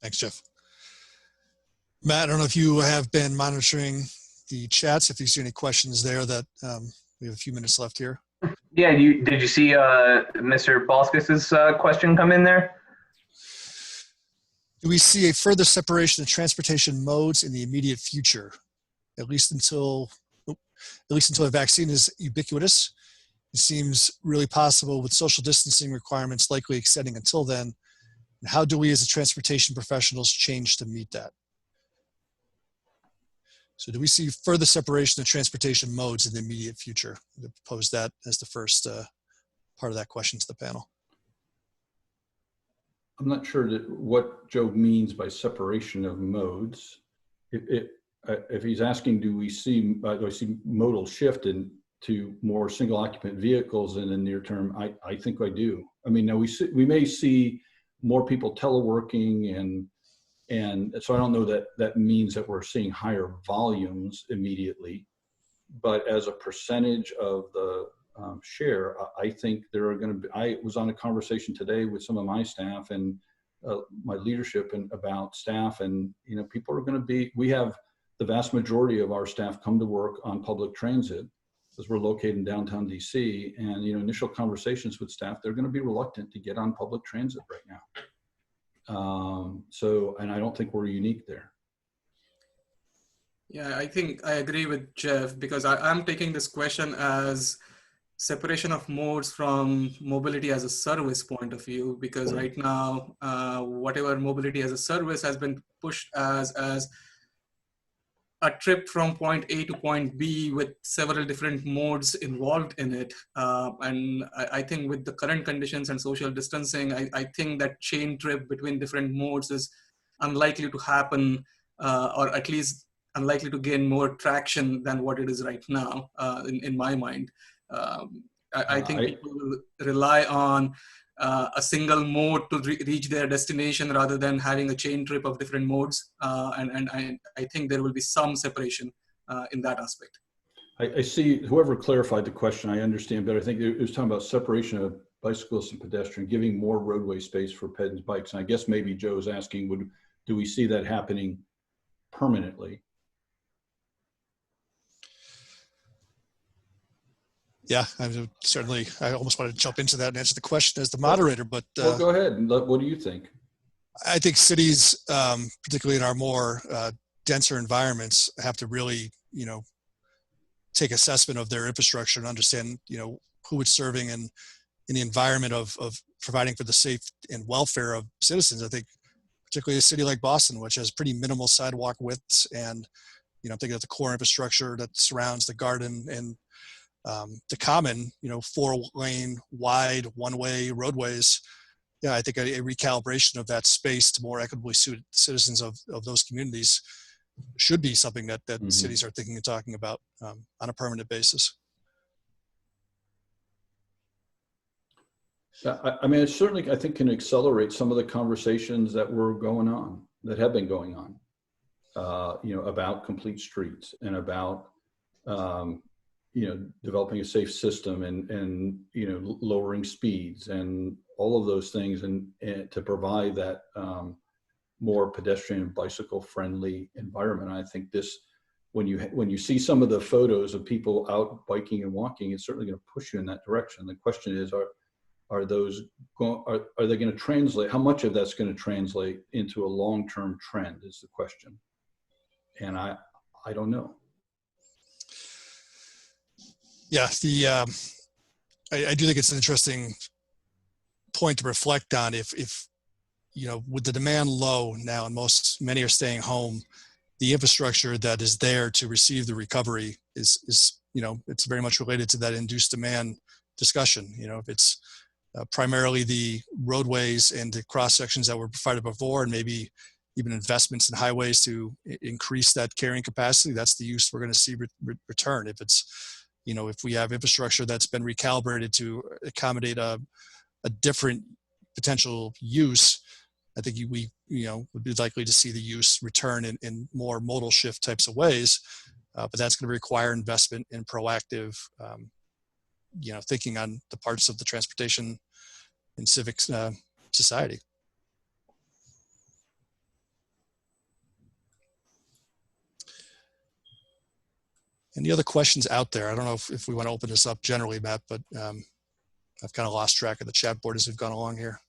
N: Thanks, Jeff. Matt, I don't know if you have been monitoring the chats, if you see any questions there that we have a few minutes left here.
A: Yeah, did you see Mr. Balskis's question come in there?
N: Do we see a further separation of transportation modes in the immediate future, at least until a vaccine is ubiquitous? It seems really possible with social distancing requirements likely extending until then. And how do we as transportation professionals change to meet that? So do we see further separation of transportation modes in the immediate future? I'm going to pose that as the first part of that question to the panel.
O: I'm not sure what Joe means by separation of modes. If he's asking, do I see modal shift into more single occupant vehicles in the near term? I think I do. I mean, now we may see more people teleworking and so I don't know that means that we're seeing higher volumes immediately, but as a percentage of the share, I think there are going to be, I was on a conversation today with some of my staff and my leadership about staff, and, you know, people are going to be, we have the vast majority of our staff come to work on public transit because we're located in downtown DC, and, you know, initial conversations with staff, they're going to be reluctant to get on public transit right now. So, and I don't think we're unique there.
P: Yeah, I think I agree with Jeff, because I'm taking this question as separation of modes from mobility as a service point of view, because right now, whatever mobility as a service has been pushed as a trip from point A to point B with several different modes involved in it. And I think with the current conditions and social distancing, I think that chain trip between different modes is unlikely to happen, or at least unlikely to gain more traction than what it is right now, in my mind. I think people will rely on a single mode to reach their destination rather than having a chain trip of different modes. And I think there will be some separation in that aspect.
O: I see whoever clarified the question, I understand, but I think it was talking about separation of bicyclists and pedestrians, giving more roadway space for ped and bikes. And I guess maybe Joe's asking, do we see that happening permanently?
N: Yeah, I almost wanted to jump into that and answer the question as the moderator, but
O: well, go ahead. What do you think?
N: I think cities, particularly in our more denser environments, have to really, you know, take assessment of their infrastructure and understand, you know, who it's serving and in the environment of providing for the safe and welfare of citizens. I think particularly a city like Boston, which has pretty minimal sidewalk widths, and, you know, I'm thinking of the core infrastructure that surrounds the garden and the common, you know, 4-lane wide one-way roadways. Yeah, I think a recalibration of that space to more equitably suit citizens of those communities should be something that cities are thinking and talking about on a permanent basis.
O: I mean, it certainly, I think, can accelerate some of the conversations that were going on, that have been going on, about complete streets and about, developing a safe system and lowering speeds and all of those things, and to provide that more pedestrian and bicycle friendly environment. I think this, when you see some of the photos of people out biking and walking, it's certainly going to push you in that direction. The question is, are they going to translate? How much of that's going to translate into a long-term trend is the question. And I don't know.
N: Yeah, I do think it's an interesting point to reflect on. If with the demand low now and many are staying home, the infrastructure that is there to receive the recovery is it's very much related to that induced demand discussion. If it's primarily the roadways and the cross sections that were provided before, and maybe even investments in highways to increase that carrying capacity, that's the use we're going to see return. If it's, if we have infrastructure that's been recalibrated to accommodate a different potential use, I think we would be likely to see the use return in more modal shift types of ways. But that's going to require investment in proactive, thinking on the parts of the transportation and civic society. Any other questions out there? I don't know if we want to open this up generally, Matt, but I've kind of lost track of the chat board as we've gone along here.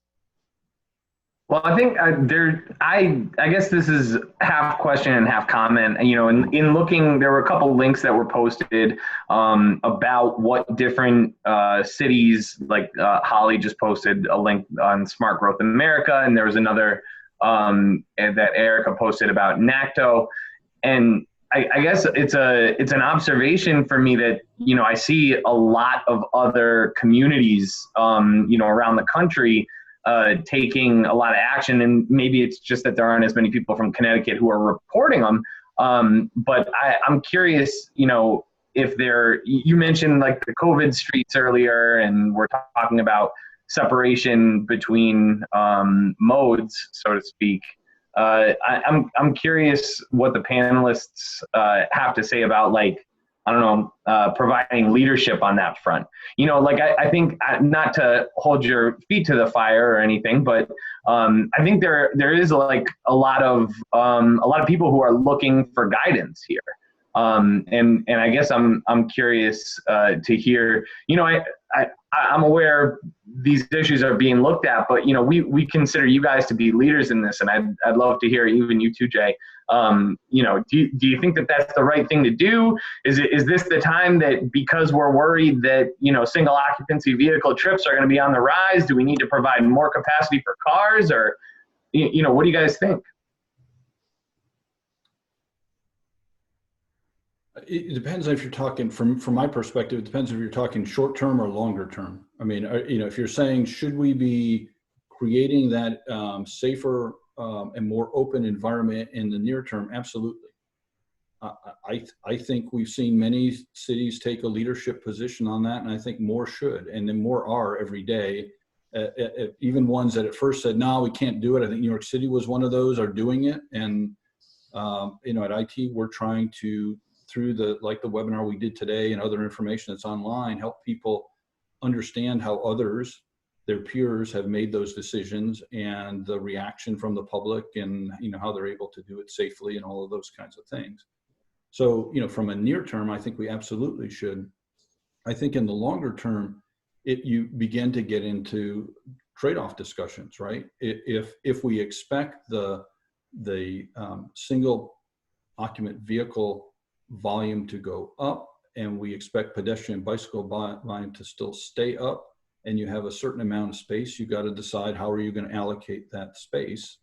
A: Well, I think I guess this is half question and half comment. In looking, there were a couple links that were posted about what different cities, like Holly just posted a link on Smart Growth America, and there was another that Erica posted about NACTO. And I guess it's an observation for me that, I see a lot of other communities, around the country taking a lot of action, and maybe it's just that there aren't as many people from Connecticut who are reporting them. But I'm curious, if you mentioned like the COVID streets earlier, and we're talking about separation between modes, so to speak. I'm curious what the panelists have to say about, like, I don't know, providing leadership on that front. I think, not to hold your feet to the fire or anything, but I think there is like a lot of people who are looking for guidance here. And I guess I'm curious to hear, I'm aware these issues are being looked at, but we consider you guys to be leaders in this, and I'd love to hear, even you too, Jay. Do you think that that's the right thing to do? Is this the time that, because we're worried that single occupancy vehicle trips are going to be on the rise, do we need to provide more capacity for cars, or what do you guys think?
O: It depends if you're talking, from my perspective, it depends if you're talking short term or longer term. I mean, if you're saying, should we be creating that safer and more open environment in the near term? Absolutely. I think we've seen many cities take a leadership position on that, and I think more should, and then more are every day. Even ones that at first said, no, we can't do it. I think New York City was one of those, are doing it. And, at IT, we're trying to, through the webinar we did today and other information that's online, help people understand how others, their peers, have made those decisions, and the reaction from the public, and how they're able to do it safely, and all of those kinds of things. So from a near term, I think we absolutely should. I think in the longer term, you begin to get into trade-off discussions, right? If we expect the single occupant vehicle volume to go up, and we expect pedestrian bicycle volume to still stay up, and you have a certain amount of space, you got to decide how are you going to allocate that space.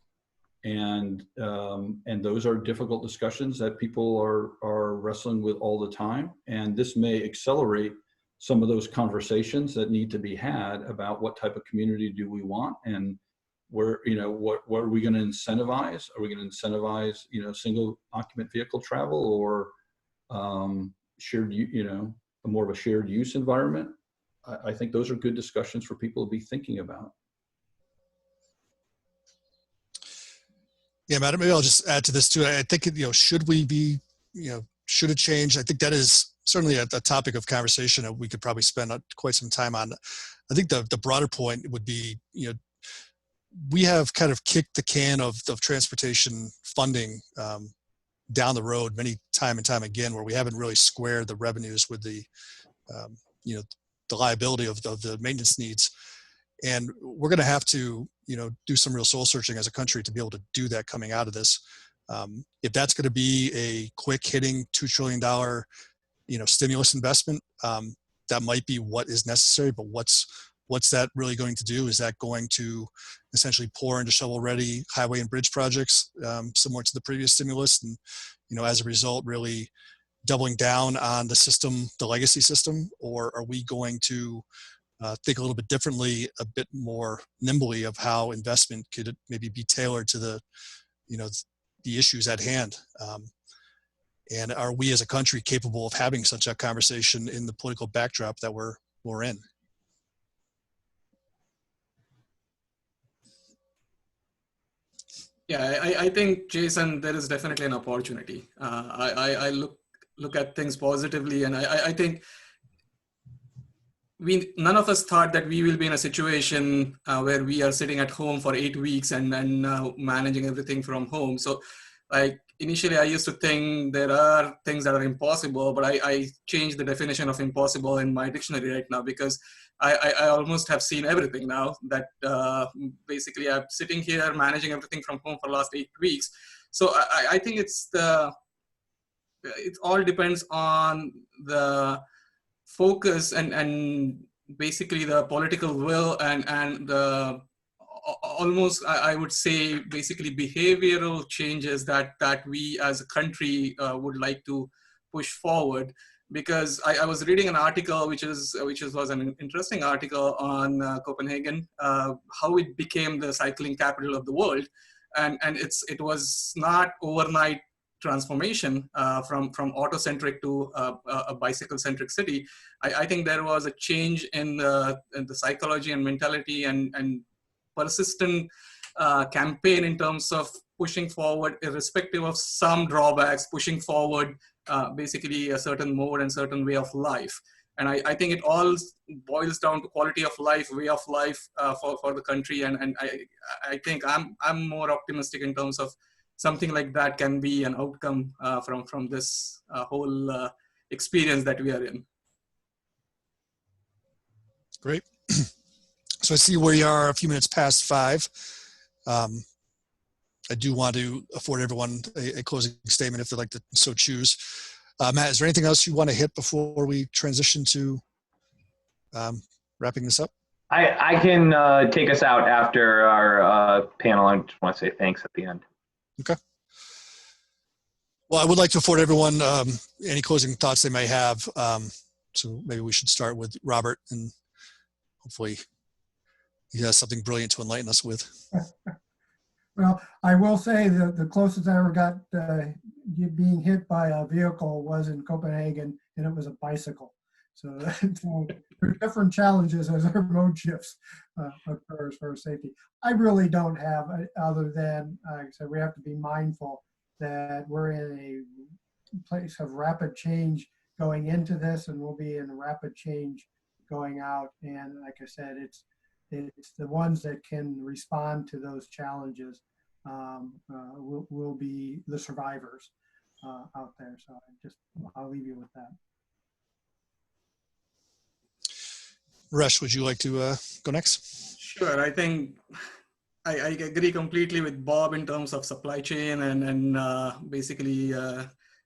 O: And those are difficult discussions that people are wrestling with all the time. And this may accelerate some of those conversations that need to be had about what type of community do we want, and where, what are we going to incentivize? Are we going to incentivize, single occupant vehicle travel, or shared, more of a shared use environment? I think those are good discussions for people to be thinking about.
N: Yeah, Madam, maybe I'll just add to this too. I think, should we be, should it change? I think that is certainly a topic of conversation that we could probably spend quite some time on. I think the broader point would be, we have kind of kicked the can of transportation funding down the road time and time again, where we haven't really squared the revenues with the, the liability of the maintenance needs. And we're going to have to, do some real soul searching as a country to be able to do that coming out of this. If that's going to be a quick hitting $2 trillion, stimulus investment, that might be what is necessary. But what's that really going to do? Is that going to essentially pour into shovel-ready highway and bridge projects, similar to the previous stimulus, and as a result, really doubling down on the system, the legacy system, or are we going to think a little bit differently, a bit more nimbly of how investment could maybe be tailored to the, the issues at hand? And are we as a country capable of having such a conversation in the political backdrop that we're in?
P: Yeah, I think, Jason, there is definitely an opportunity. I look at things positively, and I think none of us thought that we will be in a situation where we are sitting at home for 8 weeks and managing everything from home. So, like, initially I used to think there are things that are impossible, but I changed the definition of impossible in my dictionary right now, because I almost have seen everything now. That basically I'm sitting here managing everything from home for the last 8 weeks. So I think it all depends on the focus and basically the political will and the almost, I would say, basically behavioral changes that we as a country would like to push forward. Because I was reading an article which was an interesting article on Copenhagen, how it became the cycling capital of the world, and it was not overnight transformation from auto-centric to a bicycle-centric city. I think there was a change in the psychology and mentality and persistent campaign in terms of pushing forward, irrespective of some drawbacks, pushing forward basically a certain mode and certain way of life. And I think it all boils down to quality of life, way of life for the country. And I think I'm more optimistic in terms of something like that can be an outcome from this whole experience that we are in.
N: Great. So I see we are a few minutes past 5. I do want to afford everyone a closing statement if they'd like to so choose. Matt, is there anything else you want to hit before we transition to wrapping this up?
A: I can take us out after our panel. I just want to say thanks at the end.
N: Okay. Well, I would like to afford everyone any closing thoughts they may have. So maybe we should start with Robert, and hopefully he has something brilliant to enlighten us with.
Q: Well, I will say that the closest I ever got being hit by a vehicle was in Copenhagen, and it was a bicycle. So there are different challenges as our mode shifts occurs for safety. I really don't have, other than, like I said, we have to be mindful that we're in a place of rapid change going into this, and we'll be in rapid change going out. And like I said, it's the ones that can respond to those challenges will be the survivors out there. So I'll leave you with that.
N: Resh, would you like to go next?
P: Sure. I think I agree completely with Bob in terms of supply chain and basically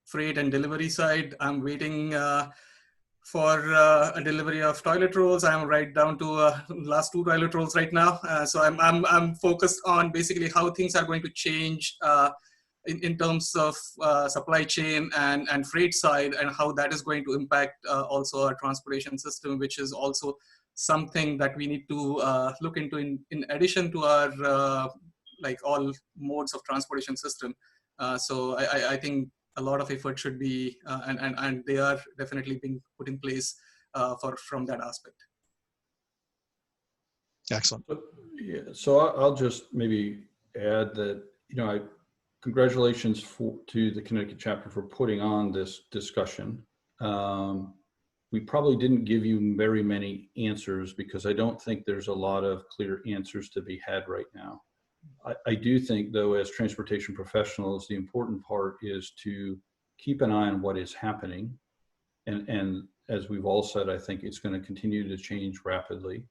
P: freight and delivery side. I'm waiting for a delivery of toilet rolls. I'm right down to last 2 toilet rolls right now. So I'm focused on basically how things are going to change in terms of supply chain and freight side, and how that is going to impact also our transportation system, which is also something that we need to look into in addition to our like all modes of transportation system. So I think a lot of effort should be and they are definitely being put in place from that aspect.
N: Excellent.
O: Yeah, so I'll just maybe add that, congratulations to the Connecticut chapter for putting on this discussion. We probably didn't give you very many answers because I don't think there's a lot of clear answers to be had right now. I do think, though, as transportation professionals, the important part is to keep an eye on what is happening. And as we've all said, I think it's going to continue to change rapidly.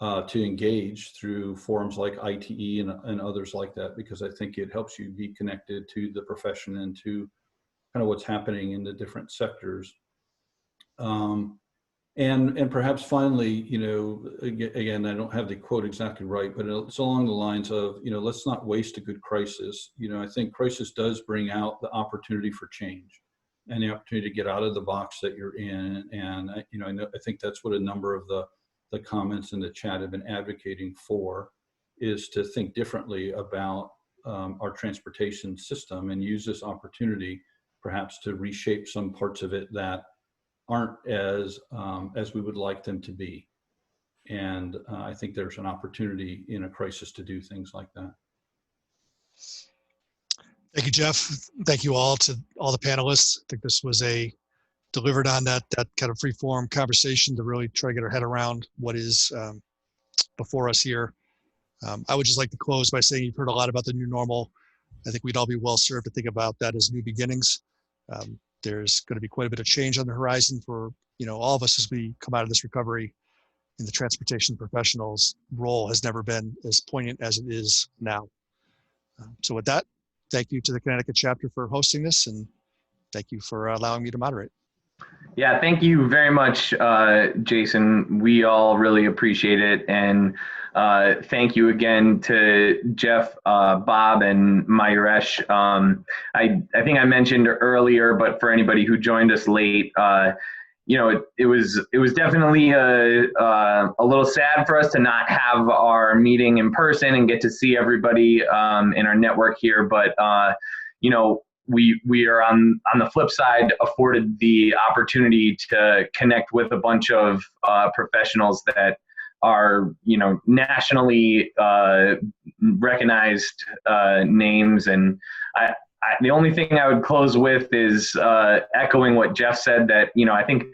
O: To engage through forums like ITE and others like that, because I think it helps you be connected to the profession and to kind of what's happening in the different sectors. And perhaps finally, again, I don't have the quote exactly right, but it's along the lines of, let's not waste a good crisis. I think crisis does bring out the opportunity for change and the opportunity to get out of the box that you're in. And, I think that's what a number of the comments in the chat have been advocating for, is to think differently about our transportation system and use this opportunity perhaps to reshape some parts of it that aren't as we would like them to be. And I think there's an opportunity in a crisis to do things like that.
N: Thank you, Jeff. Thank you all to all the panelists. I think this was delivered on that kind of free-form conversation to really try to get our head around what is before us here. I would just like to close by saying you've heard a lot about the new normal. I think we'd all be well served to think about that as new beginnings. There's going to be quite a bit of change on the horizon for all of us as we come out of this recovery. And the transportation professionals' role has never been as poignant as it is now. So with that, thank you to the Connecticut chapter for hosting this, and thank you for allowing me to moderate.
A: Yeah, thank you very much, Jason. We all really appreciate it. And thank you again to Jeff, Bob, and Mayuresh. I think I mentioned earlier, but for anybody who joined us late, it was definitely a little sad for us to not have our meeting in person and get to see everybody in our network here. But we are on the flip side afforded the opportunity to connect with a bunch of professionals that are nationally recognized names. And the only thing I would close with is echoing what Jeff said, that I think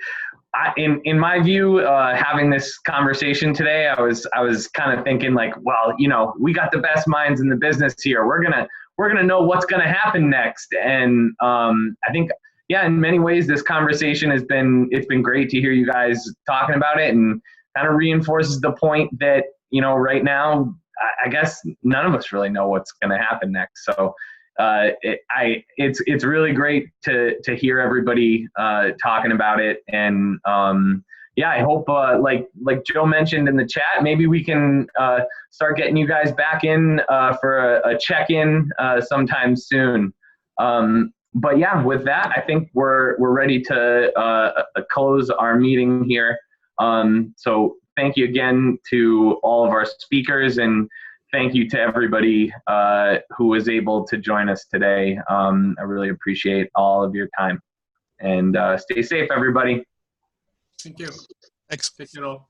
A: in my view, having this conversation today, I was kind of thinking like, well, we got the best minds in the business here. We're gonna know what's gonna happen next. And I think, yeah, in many ways, this conversation it's been great to hear you guys talking about it, and kind of reinforces the point that right now, I guess none of us really know what's gonna happen next. So it's really great to hear everybody talking about it. And yeah, I hope like Joe mentioned in the chat, maybe we can start getting you guys back in for a check-in sometime soon. But yeah, with that, I think we're ready to close our meeting here. So thank you again to all of our speakers, and thank you to everybody who was able to join us today. I really appreciate all of your time, and stay safe, everybody.
P: Thank you.
N: Thanks.
P: Take care all.